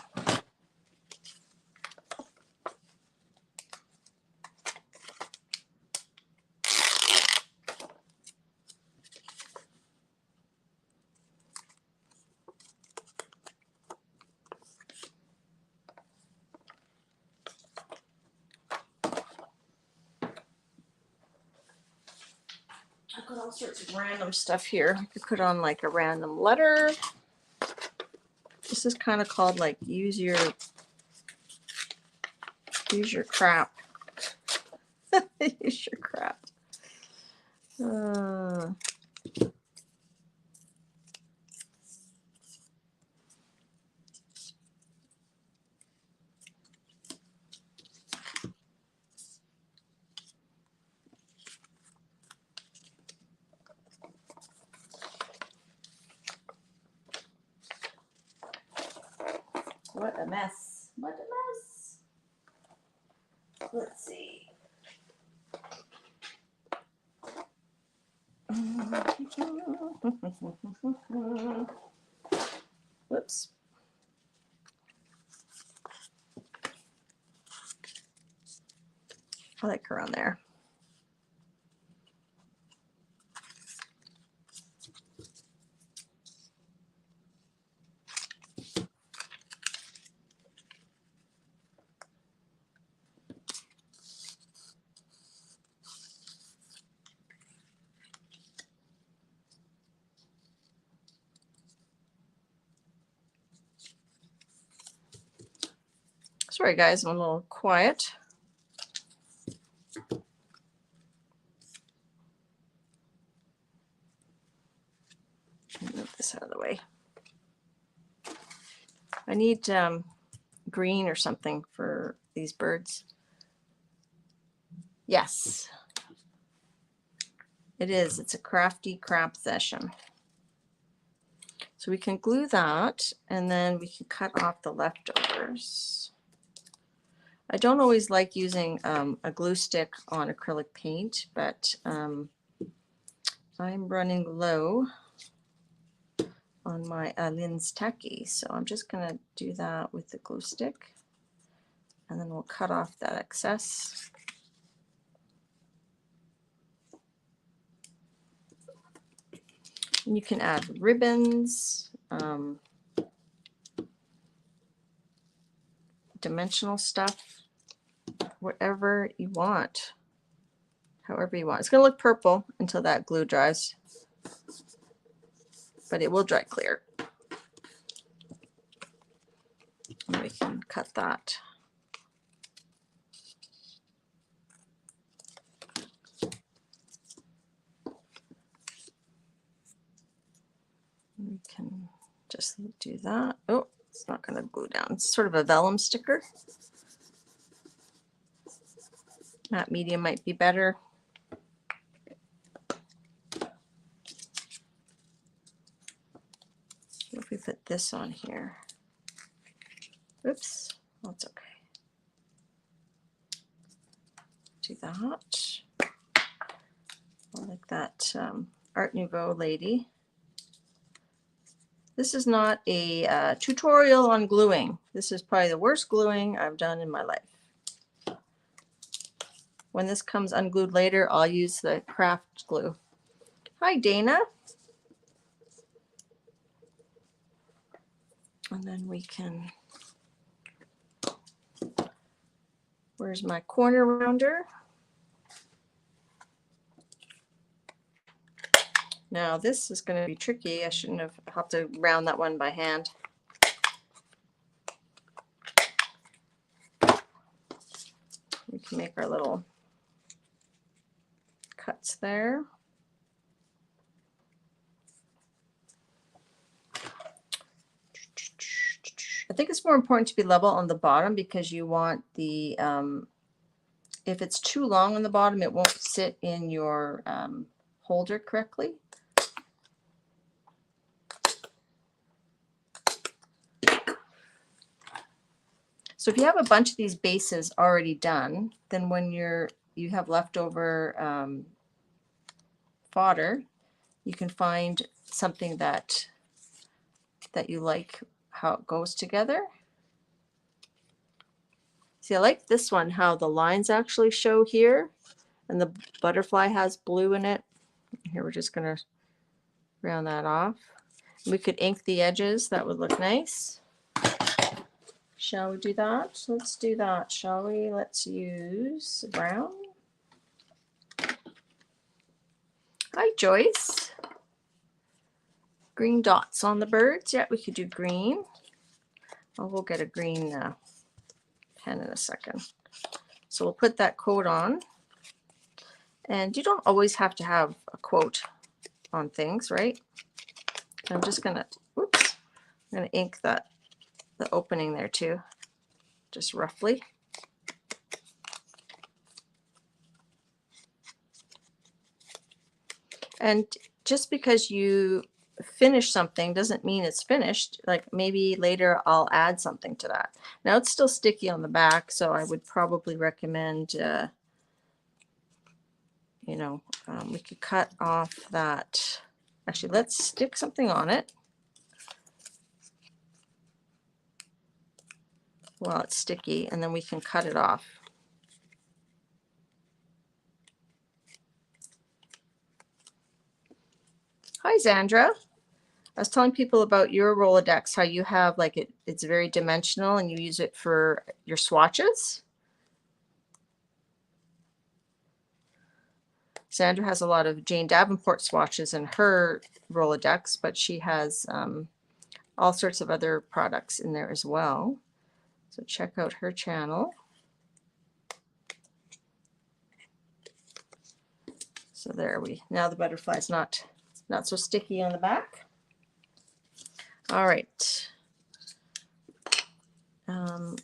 I've got all sorts of random stuff here. I could put on like a random letter. This is kind of called like use your crap. Use your crap. What a mess. What a mess. Let's see. Whoops. I like her on there. Sorry guys, I'm a little quiet. Move this out of the way. I need green or something for these birds. Yes, it is. It's a crafty craft session. So we can glue that, and then we can cut off the leftovers. I don't always like using a glue stick on acrylic paint, but I'm running low on my Lin's Tacky, so I'm just going to do that with the glue stick, and then we'll cut off that excess. And you can add ribbons, dimensional stuff, whatever you want, however you want. It's going to look purple until that glue dries, but it will dry clear. And we can cut that. We can just do that. Oh, it's not going to glue down. It's sort of a vellum sticker. Matte medium might be better. What if we put this on here? Oops, that's okay. Do that. I like that Art Nouveau lady. This is not a tutorial on gluing. This is probably the worst gluing I've done in my life. When this comes unglued later, I'll use the craft glue. Hi, Dana. And then we can, where's my corner rounder? Now this is going to be tricky. I shouldn't have to round that one by hand. We can make our little cuts there. I think it's more important to be level on the bottom because you want the, if it's too long on the bottom, it won't sit in your holder correctly. So if you have a bunch of these bases already done, then when you have leftover fodder, you can find something that you like how it goes together. See, I like this one, how the lines actually show here, and the butterfly has blue in it. Here we're just going to round that off. We could ink the edges. That would look nice. Shall we do that? Let's do that, shall we? Let's use brown. Hi, Joyce. Green dots on the birds. Yeah, we could do green. Oh, we'll get a green pen in a second. So we'll put that coat on. And you don't always have to have a quote on things, right? I'm just going to, oops, I'm going to ink the opening there too, just roughly. And just because you finish something doesn't mean it's finished. Like maybe later I'll add something to that. Now it's still sticky on the back, so I would probably recommend, you know, we could cut off that. Actually, let's stick something on it while it's sticky, and then we can cut it off. Hi, Zandra. I was telling people about your Rolodex, how you have like it's very dimensional and you use it for your swatches. Zandra has a lot of Jane Davenport swatches in her Rolodex, but she has all sorts of other products in there as well. So So check out her channel. So there now the butterfly's not so sticky on the back. All right.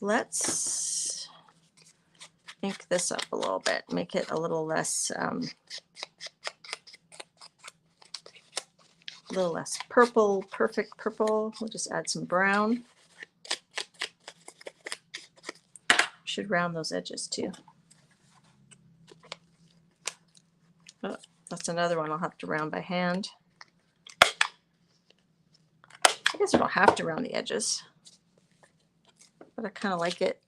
Let's ink this up a little bit, make it a little less purple, perfect purple. We'll just add some brown. Should round those edges too. Oh, that's another one I'll have to round by hand. I guess I don't have to round the edges, but I kind of like it.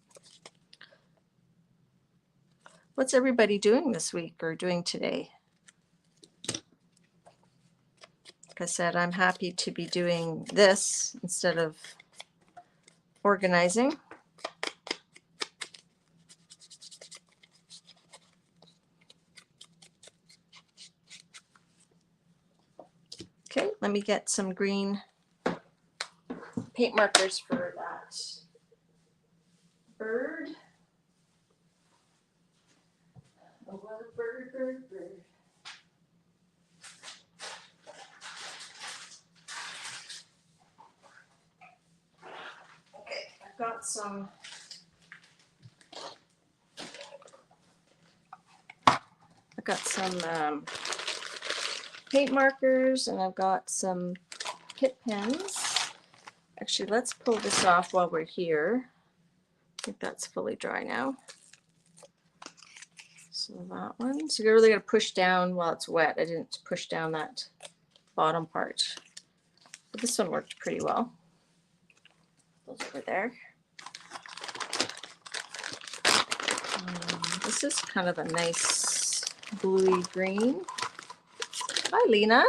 What's everybody doing this week or doing today? Like I said, I'm happy to be doing this instead of organizing. Okay, let me get some green paint markers for that bird. Oh, what a bird, bird, bird. Okay, I've got some paint markers, and I've got some kit pens. Actually, let's pull this off while we're here. I think that's fully dry now. So that one. So you're really going to push down while it's wet. I didn't push down that bottom part. But this one worked pretty well. Those over there. This is kind of a nice bluey green. Hi, Lena.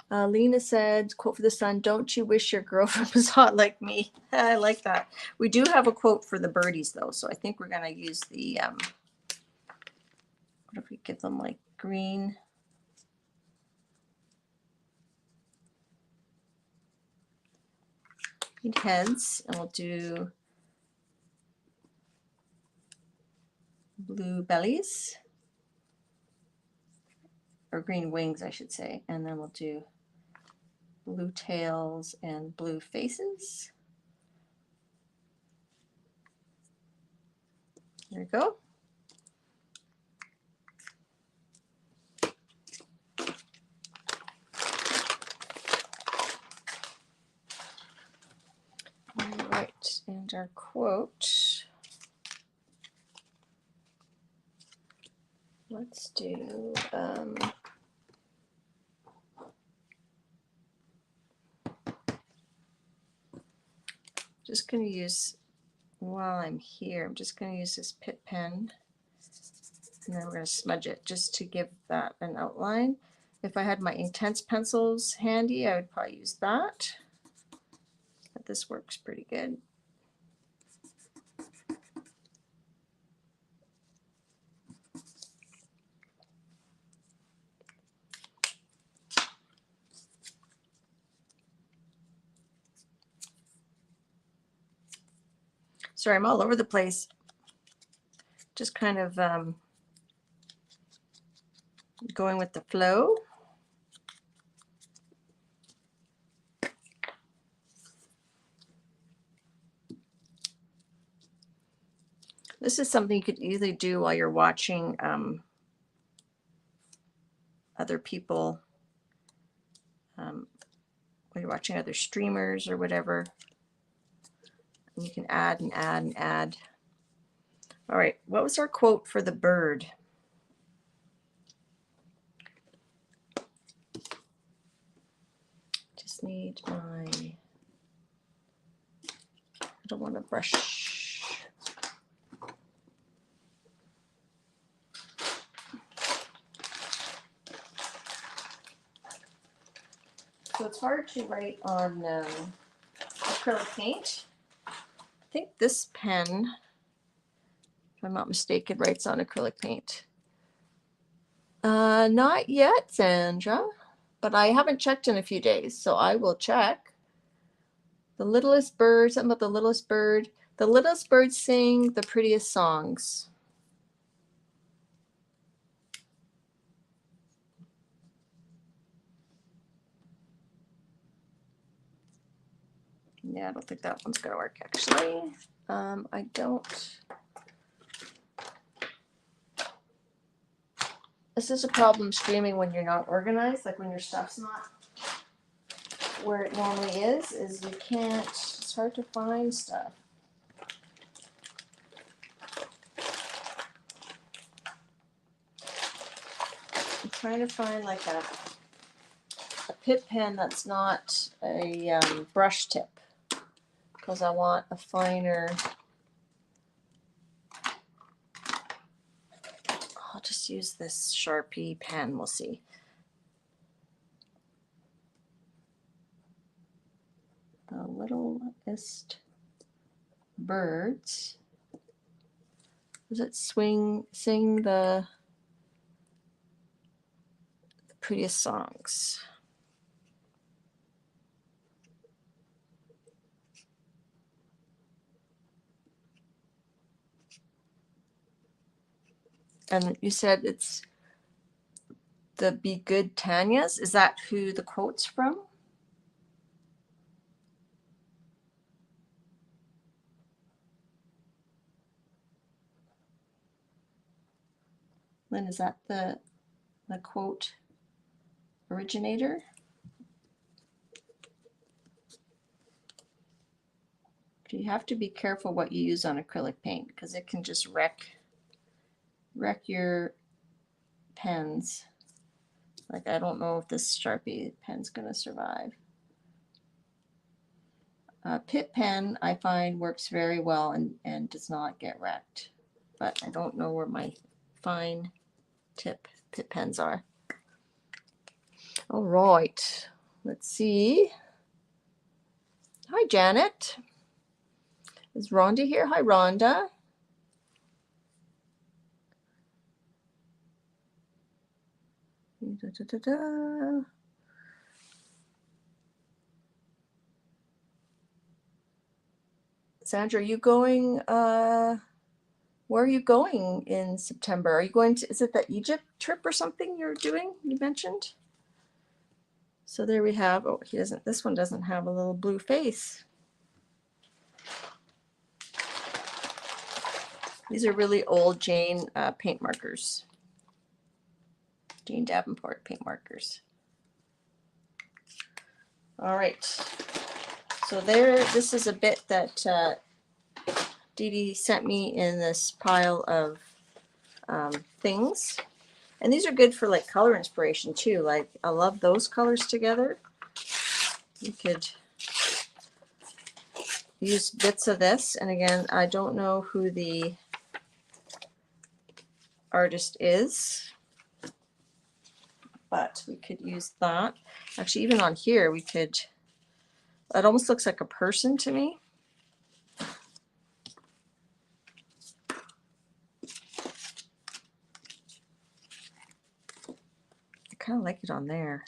Lena said, quote for the sun, "Don't you wish your girlfriend was hot like me?" I like that. We do have a quote for the birdies, though, so I think we're going to use the, what if we give them like green? Green heads, and we'll do blue bellies, or green wings, I should say, and then we'll do blue tails and blue faces. There we go. All right, and our quote. Let's do just going to use, while I'm here, I'm just going to use this Pitt pen, and then we're going to smudge it just to give that an outline. If I had my Intense pencils handy, I would probably use that, but this works pretty good. Sorry, I'm all over the place. Just kind of going with the flow. This is something you could easily do while you're watching other people, when you're watching other streamers or whatever. And you can add and add and add. All right, what was our quote for the bird? Just need my, I don't want to brush. So it's hard to write on acrylic paint. I think this pen, if I'm not mistaken, writes on acrylic paint. Not yet, Zandra, but I haven't checked in a few days, so I will check. The littlest bird, something about the littlest bird. The littlest birds sing the prettiest songs. Yeah, I don't think that one's gonna work actually. I don't. This is a problem streaming when you're not organized, like when your stuff's not where it normally is you can't, it's hard to find stuff. I'm trying to find like a pip pen that's not a brush tip because I want a finer. I'll just use this Sharpie pen, we'll see. The littlest birds. Does it sing the prettiest songs? And you said it's the Be Good Tanya's. Is that who the quote's from? Lynn, is that the quote originator? You have to be careful what you use on acrylic paint because it can just wreck your pens. Like, I don't know if this Sharpie pen's gonna survive. Pip pen I find works very well and does not get wrecked, but I don't know where my fine tip pip pens are. All right, let's see. Hi, Janet. Is Rhonda here? Hi, Rhonda. Da, da, da, da. Zandra, are you going, where are you going in September? Are you going to, is it the Egypt trip or something you're doing, you mentioned? So there we have, oh, he doesn't, this one doesn't have a little blue face. These are really old Jane paint markers. Jane Davenport paint markers. All right. So there, this is a bit that Dee Dee sent me in this pile of things. And these are good for like color inspiration too. Like I love those colors together. You could use bits of this. And again, I don't know who the artist is, but we could use that. Actually, even on here, we could, it almost looks like a person to me. I kind of like it on there.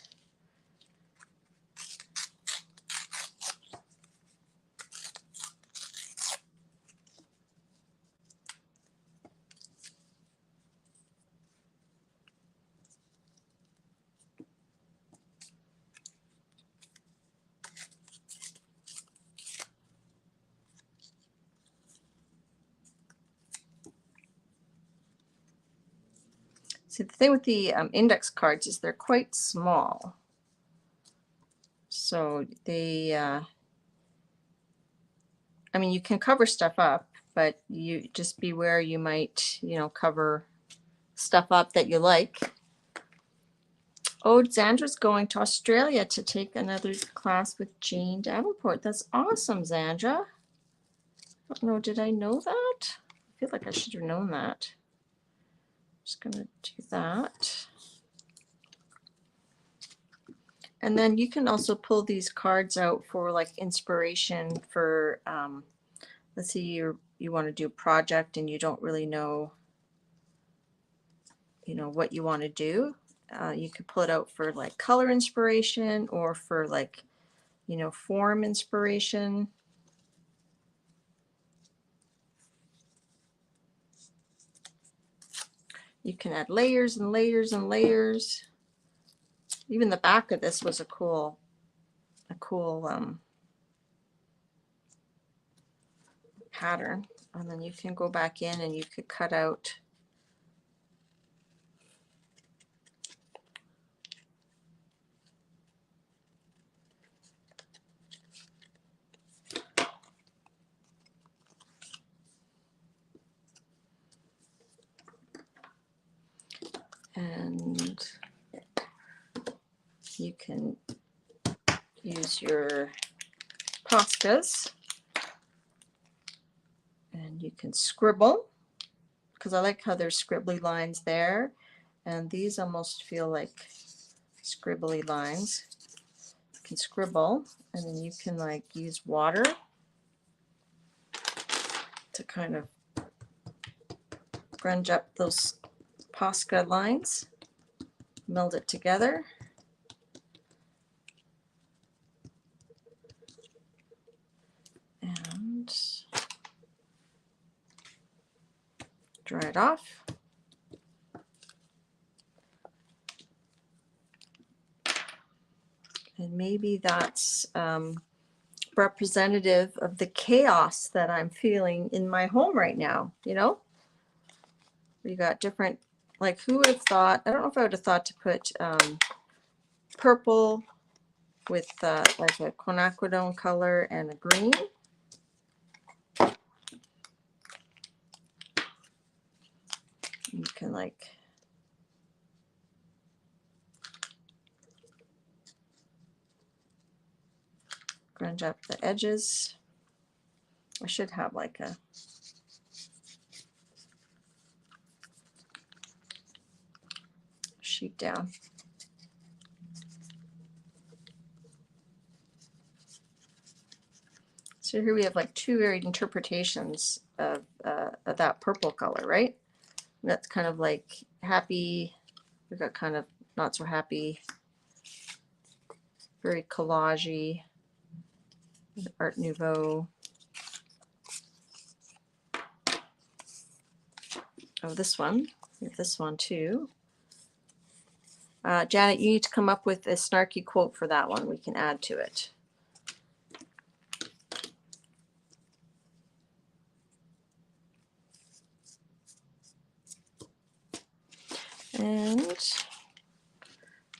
See, the thing with the index cards is they're quite small. So they, I mean, you can cover stuff up, but you just beware you might, you know, cover stuff up that you like. Oh, Zandra's going to Australia to take another class with Jane Davenport. That's awesome, Zandra. I don't know, did I know that? I feel like I should have known that. Just gonna do that. And then you can also pull these cards out for like inspiration for, let's say you want to do a project and you don't really know, you know, what you want to do. You could pull it out for like color inspiration or for like, you know, form inspiration. You can add layers and layers and layers. Even the back of this was a cool pattern. And then you can go back in and you could cut out and you can use your Poscas and you can scribble, because I like how there's scribbly lines there, and these almost feel like scribbly lines. You can scribble, and then you can like use water to kind of grunge up those Posca lines, meld it together. And dry it off. And maybe that's representative of the chaos that I'm feeling in my home right now, you know? We got different, like who would have thought, I don't know if I would have thought to put purple with like a quinacridone color and a green. You can like grunge up the edges. I should have like a sheet down. So here we have like two varied interpretations of that purple color, right? And that's kind of like happy. We've got kind of not so happy, very collage-y, Art Nouveau. Oh, this one. We have this one too. Janet, you need to come up with a snarky quote for that one. We can add to it. And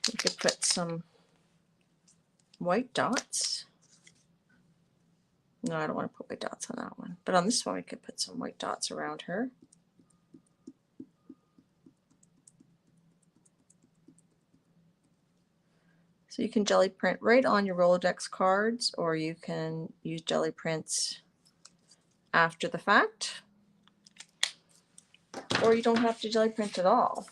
we could put some white dots. No, I don't want to put white dots on that one. But on this one, we could put some white dots around her. So you can jelly print right on your Rolodex cards, or you can use jelly prints after the fact, or you don't have to jelly print at all.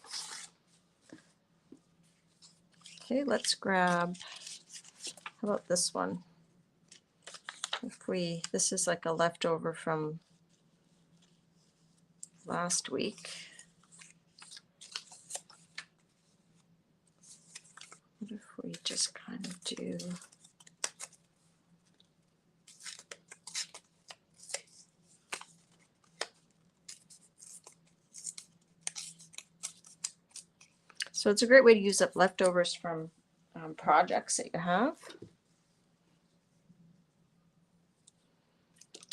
Okay, let's grab, how about this one? If we, this is like a leftover from last week. What if we just kind of do so it's a great way to use up leftovers from projects that you have.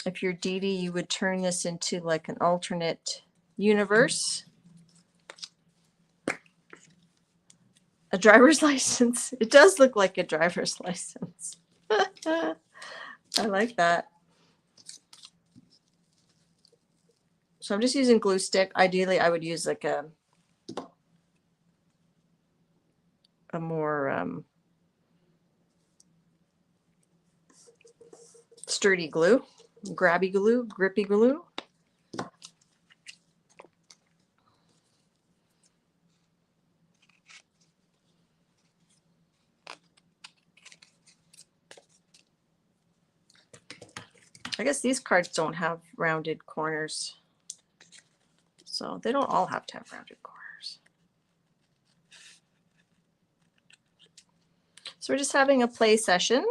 If you're Dee Dee, you would turn this into like an alternate universe. A driver's license. It does look like a driver's license. I like that. So I'm just using glue stick. Ideally, I would use like a more sturdy glue, grabby glue, grippy glue. I guess these cards don't have rounded corners, so they don't all have to have rounded corners. So we're just having a play session.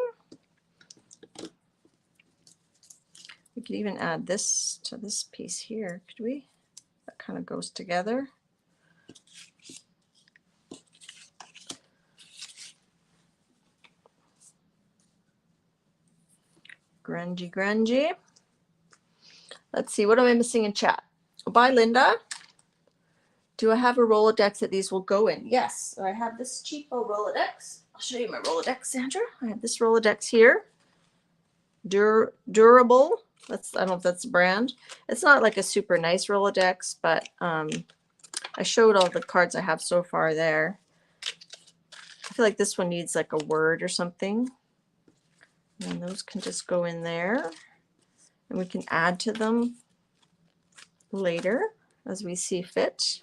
could even add this to this piece here, could we? That kind of goes together. Grungy, grungy. Let's see, what am I missing in chat? Bye, Linda. Do I have a Rolodex that these will go in? Yes, I have this cheapo Rolodex. I'll show you my Rolodex, Sandra. I have this Rolodex here. Durable. That's, I don't know if that's a brand. It's not like a super nice Rolodex, but I showed all the cards I have so far there. I feel like this one needs like a word or something. And those can just go in there. And we can add to them later as we see fit.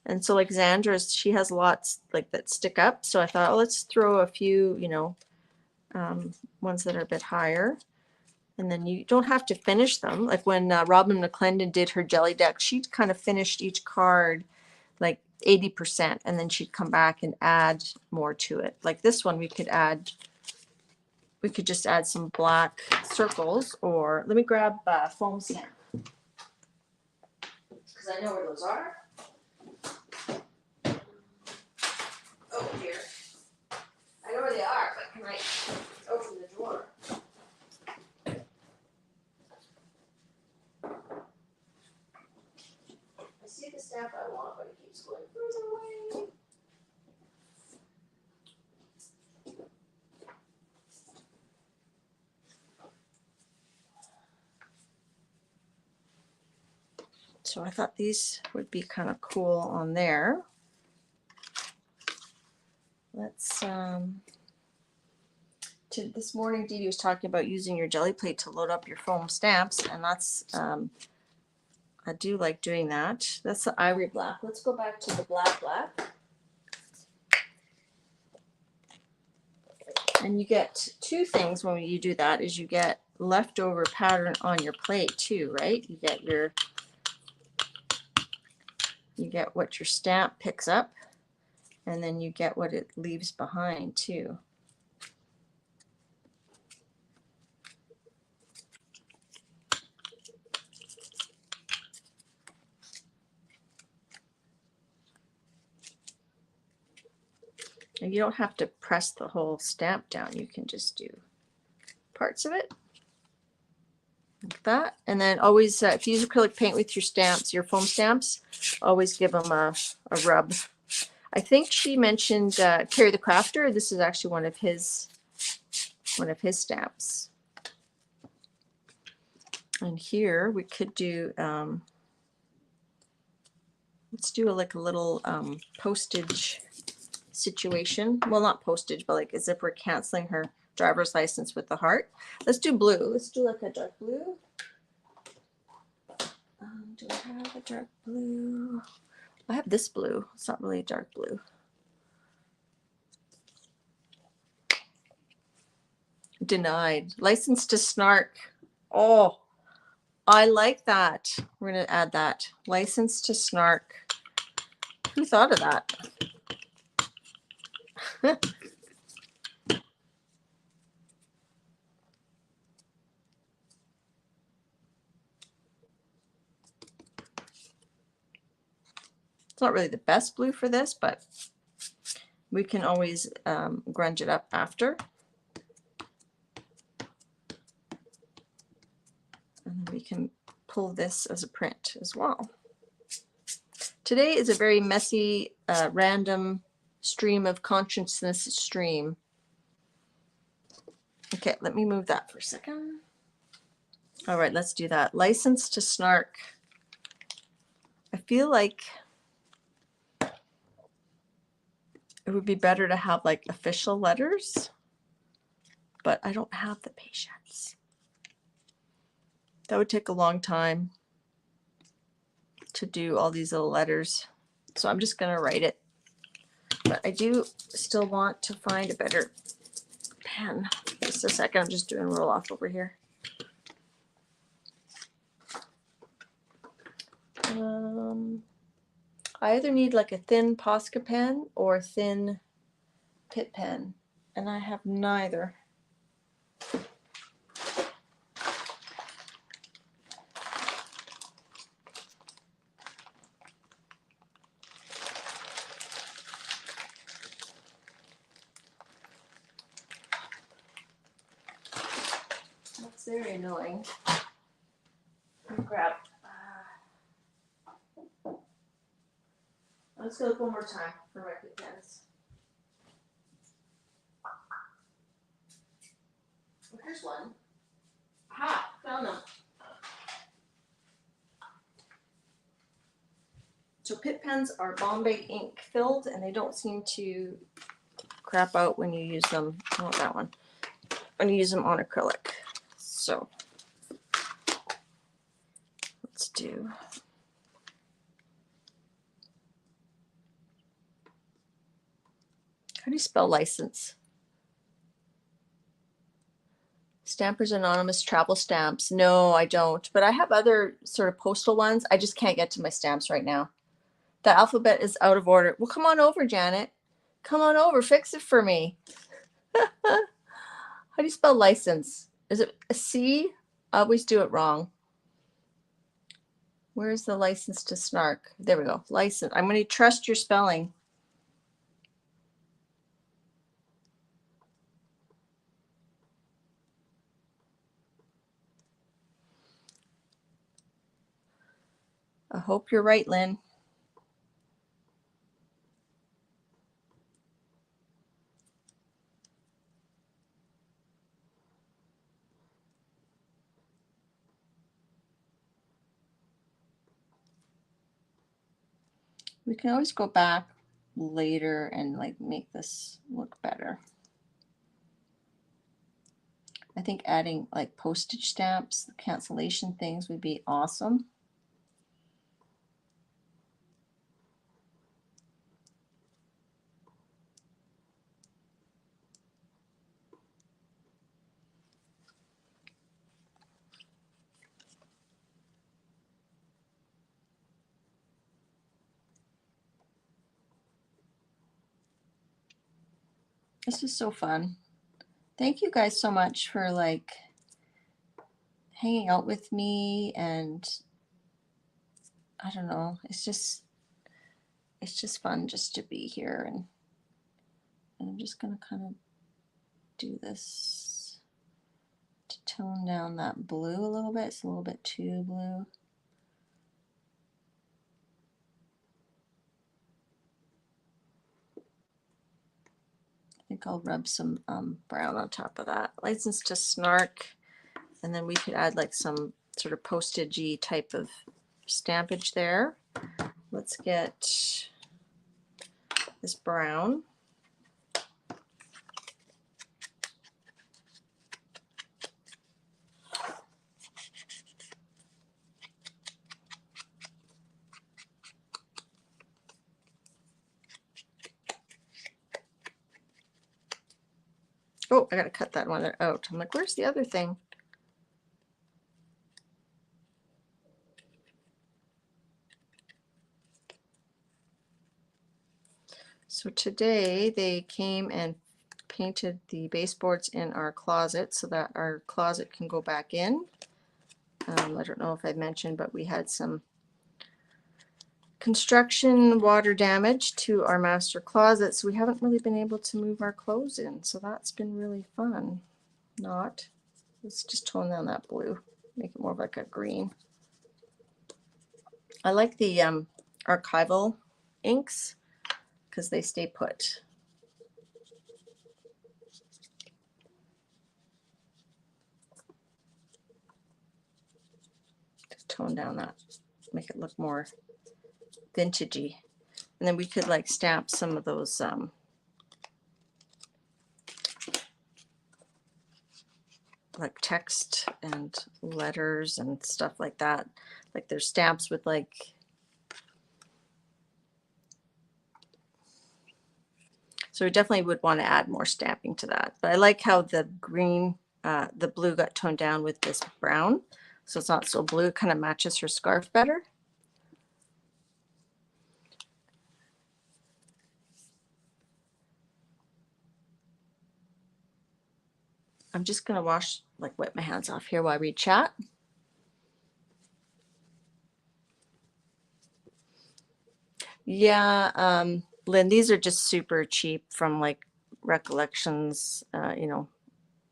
And so like Zandra's, she has lots like that stick up. So I thought, oh, let's throw a few, you know, ones that are a bit higher. And then you don't have to finish them. Like when Robin McClendon did her Gellidex, she kind of finished each card like 80%, and then she'd come back and add more to it. Like this one, we could just add some black circles, or let me grab foam stamp because I know where those are. Oh dear, I know where they are, but can I open the drawer? I see the stamp I want, but it keeps going further away. So I thought these would be kind of cool on there. Let's this morning Dee Dee was talking about using your jelly plate to load up your foam stamps, and that's I do like doing that. That's the ivory black. Let's go back to the black. And you get two things when you do that, is you get leftover pattern on your plate too, right? You get what your stamp picks up, and then you get what it leaves behind too. And you don't have to press the whole stamp down. You can just do parts of it like that. And then always, if you use acrylic paint with your stamps, your foam stamps, always give them a rub. I think she mentioned Carrie the Crafter. This is actually one of his stamps. And here we could do, let's do like a little postage situation. Well, not postage, but like as if we're canceling her driver's license with the heart. Let's do blue. Let's do like a dark blue. Do I have a dark blue? I have this blue. It's not really a dark blue. Denied. License to snark. Oh, I like that. We're going to add that. License to snark. Who thought of that? It's not really the best blue for this, but we can always grunge it up after. And we can pull this as a print as well. Today is a very messy, random stream of consciousness stream. Okay, let me move that for a second. All right, let's do that. License to snark. I feel like it would be better to have like official letters, but I don't have the patience. That would take a long time to do all these little letters. So I'm just going to write it. But I do still want to find a better pen. Just a second. I'm just doing roll off over here. I either need like a thin Posca pen or a thin Pitt pen, and I have neither. It's very annoying. Grab. Let's go look one more time for my pit pens. Oh, here's one. Aha! Found them. So pit pens are Bombay ink filled, and they don't seem to crap out when you use them. I want that one. When you use them on acrylic. So let's do. How do you spell license? Stampers Anonymous travel stamps. No, I don't. But I have other sort of postal ones. I just can't get to my stamps right now. The alphabet is out of order. Well, come on over, Janet. Come on over. Fix it for me. How do you spell license? Is it a C? I always do it wrong. Where's the license to snark? There we go. License. I'm going to trust your spelling. I hope you're right, Lynn. We can always go back later and like make this look better. I think adding like postage stamps, cancellation things would be awesome. This is so fun. Thank you guys so much for like hanging out with me, and I don't know, it's just fun just to be here, and I'm just gonna kind of do this to tone down that blue a little bit. It's a little bit too blue. I think I'll rub some brown on top of that. License to snark, and then we could add like some sort of postagey type of stampage there. Let's get this brown. Oh, I gotta cut that one out. I'm like, where's the other thing? So today they came and painted the baseboards in our closet so that our closet can go back in. I don't know if I mentioned, but we had some construction water damage to our master closet, so we haven't really been able to move our clothes in. So that's been really fun. Let's just tone down that blue, make it more of like a green. I like the archival inks because they stay put. Just tone down that, make it look more vintagey. And then we could like stamp some of those like text and letters and stuff like that. Like there's stamps with like so we definitely would want to add more stamping to that. But I like how the green, the blue got toned down with this brown. So it's not so blue, it kind of matches her scarf better. I'm just going to wipe my hands off here while I read chat. Yeah, Lynn, these are just super cheap from like Recollections, you know,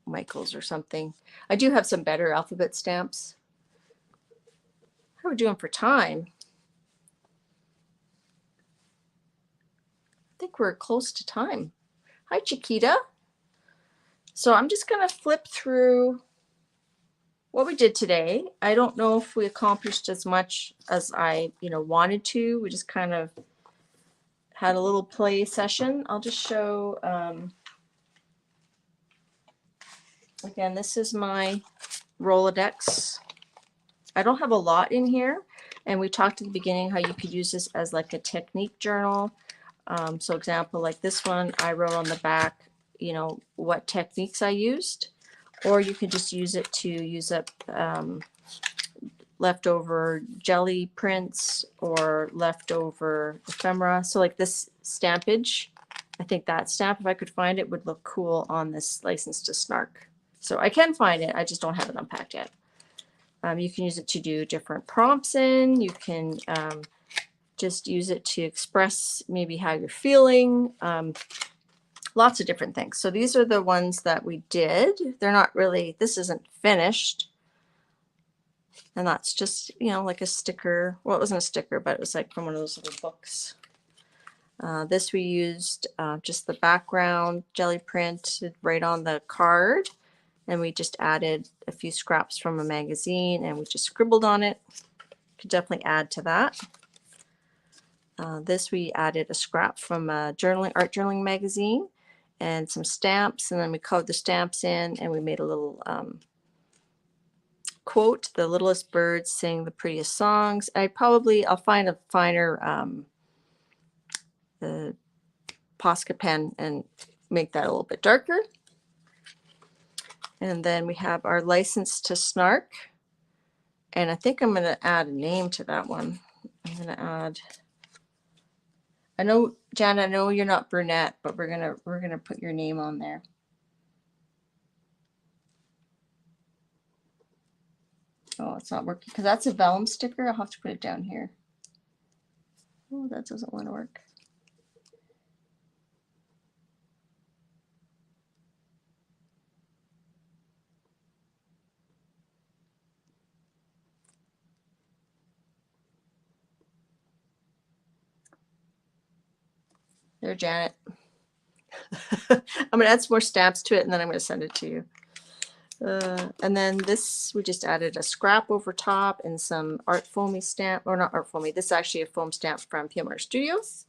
Michael's or something. I do have some better alphabet stamps. How are we doing for time? I think we're close to time. Hi, Chiquita. So I'm just going to flip through what we did today. I don't know if we accomplished as much as I, wanted to. We just kind of had a little play session. I'll just show, again, this is my Rolodex. I don't have a lot in here. And we talked at the beginning how you could use this as like a technique journal. So example, like this one, I wrote on the back, what techniques I used. Or you could just use it to use up leftover jelly prints or leftover ephemera. So like this stampage, I think that stamp, if I could find it, would look cool on this license to snark. So I can find it, I just don't have it unpacked yet. You can use it to do different prompts in. You can just use it to express maybe how you're feeling. Lots of different things. So these are the ones that we did. They're not really, this isn't finished. And that's just, like a sticker. Well, it wasn't a sticker, but it was like from one of those little books. This we used just the background jelly print right on the card. And we just added a few scraps from a magazine and we just scribbled on it. Could definitely add to that. This we added a scrap from a art journaling magazine and some stamps, and then we colored the stamps in and we made a little quote, "The littlest birds sing the prettiest songs." I'll find a finer Posca pen and make that a little bit darker. And then we have our license to snark. And I think I'm going to add a name to that one. I'm going to add, I know, Jan, I know you're not brunette, but we're gonna put your name on there. Oh, it's not working because that's a vellum sticker. I'll have to put it down here. Oh, that doesn't want to work. There, Janet. I'm going to add some more stamps to it and then I'm going to send it to you. And then this, we just added a scrap over top and some art foamy stamp, or not art foamy. This is actually a foam stamp from PMR Studios.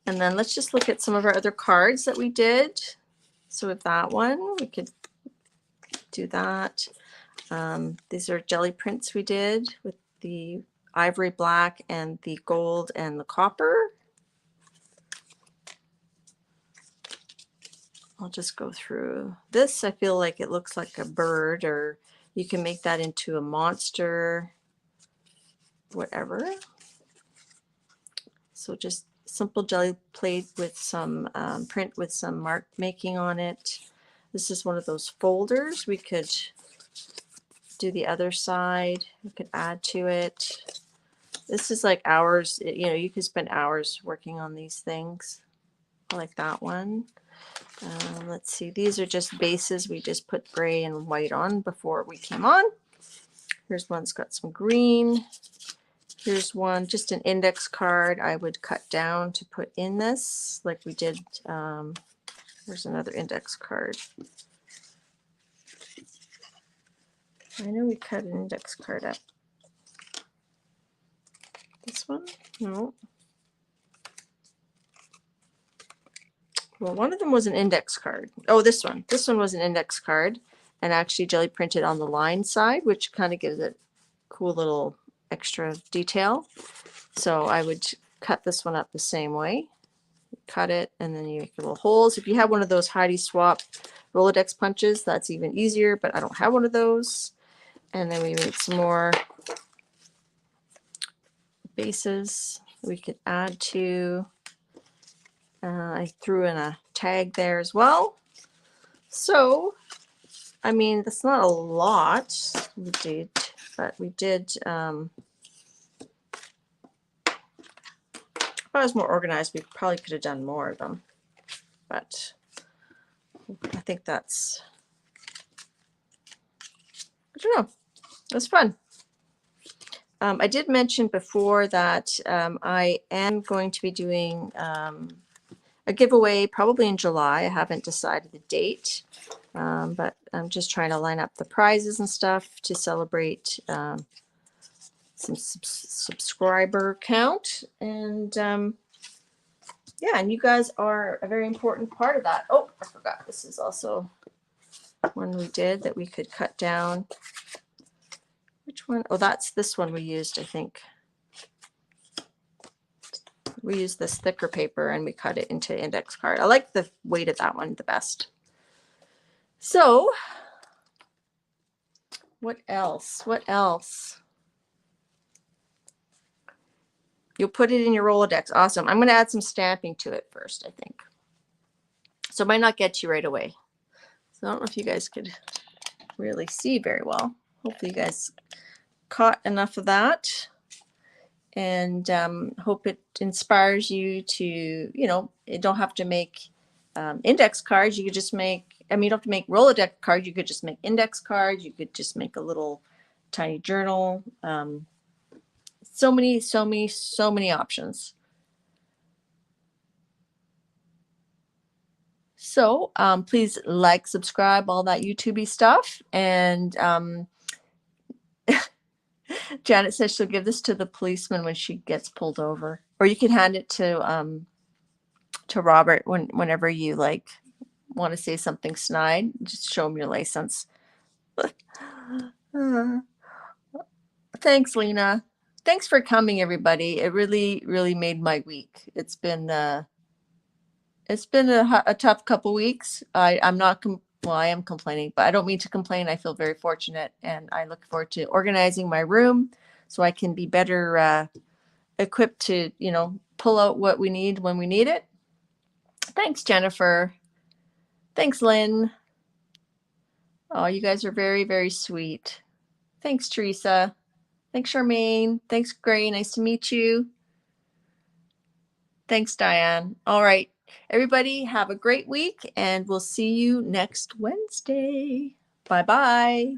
And then let's just look at some of our other cards that we did. So with that one, we could do that. These are jelly prints we did with the ivory black and the gold and the copper. I'll just go through this. I feel like it looks like a bird, or you can make that into a monster, whatever. So just simple jelly plate with some print with some mark making on it. This is one of those folders. We could do the other side. We could add to it. This is like hours, you could spend hours working on these things. I like that one. Let's see, these are just bases. We just put gray and white on before we came on. Here's one's got some green. Here's one, just an index card I would cut down to put in this, like we did. There's another index card. I know we cut an index card up. This one? No. Well, one of them was an index card. Oh, this one. This one was an index card and actually jelly printed on the line side, which kind of gives it cool little extra detail. So I would cut this one up the same way. Cut it and then you make little holes. If you have one of those Heidi Swap Rolodex punches, that's even easier, but I don't have one of those. And then we made some more bases we could add to. I threw in a tag there as well. So, I mean, that's not a lot we did, but we did. If I was more organized, we probably could have done more of them. But I think that's, I don't know. That's fun. I did mention before that I am going to be doing a giveaway probably in July. I haven't decided the date, but I'm just trying to line up the prizes and stuff to celebrate some subscriber count. And yeah, and you guys are a very important part of that. Oh, I forgot. This is also one we did that we could cut down. Which one? Oh, that's this one we used, I think. We used this thicker paper and we cut it into index card. I like the weight of that one the best. So what else? What else? You'll put it in your Rolodex. Awesome. I'm going to add some stamping to it first, I think. So it might not get to you right away. So I don't know if you guys could really see very well. Hopefully you guys caught enough of that. And hope it inspires you to, you know, you don't have to make index cards. You could just make, I mean, you don't have to make Rolodex cards. You could just make index cards. You could just make a little tiny journal. So many options. So please like, subscribe, all that YouTube-y stuff. And Janet says she'll give this to the policeman when she gets pulled over, or you can hand it to Robert whenever you like want to say something snide. Just show him your license. Thanks, Lena. Thanks for coming, everybody. It really made my week. It's been a tough couple weeks. I'm not well, I am complaining, but I don't mean to complain. I feel very fortunate, and I look forward to organizing my room so I can be better equipped to, you know, pull out what we need when we need it. Thanks, Jennifer. Thanks, Lynn. Oh, you guys are very sweet. Thanks, Teresa. Thanks, Charmaine. Thanks, Gray. Nice to meet you. Thanks, Diane. All right. Everybody have a great week, and we'll see you next Wednesday. Bye-bye.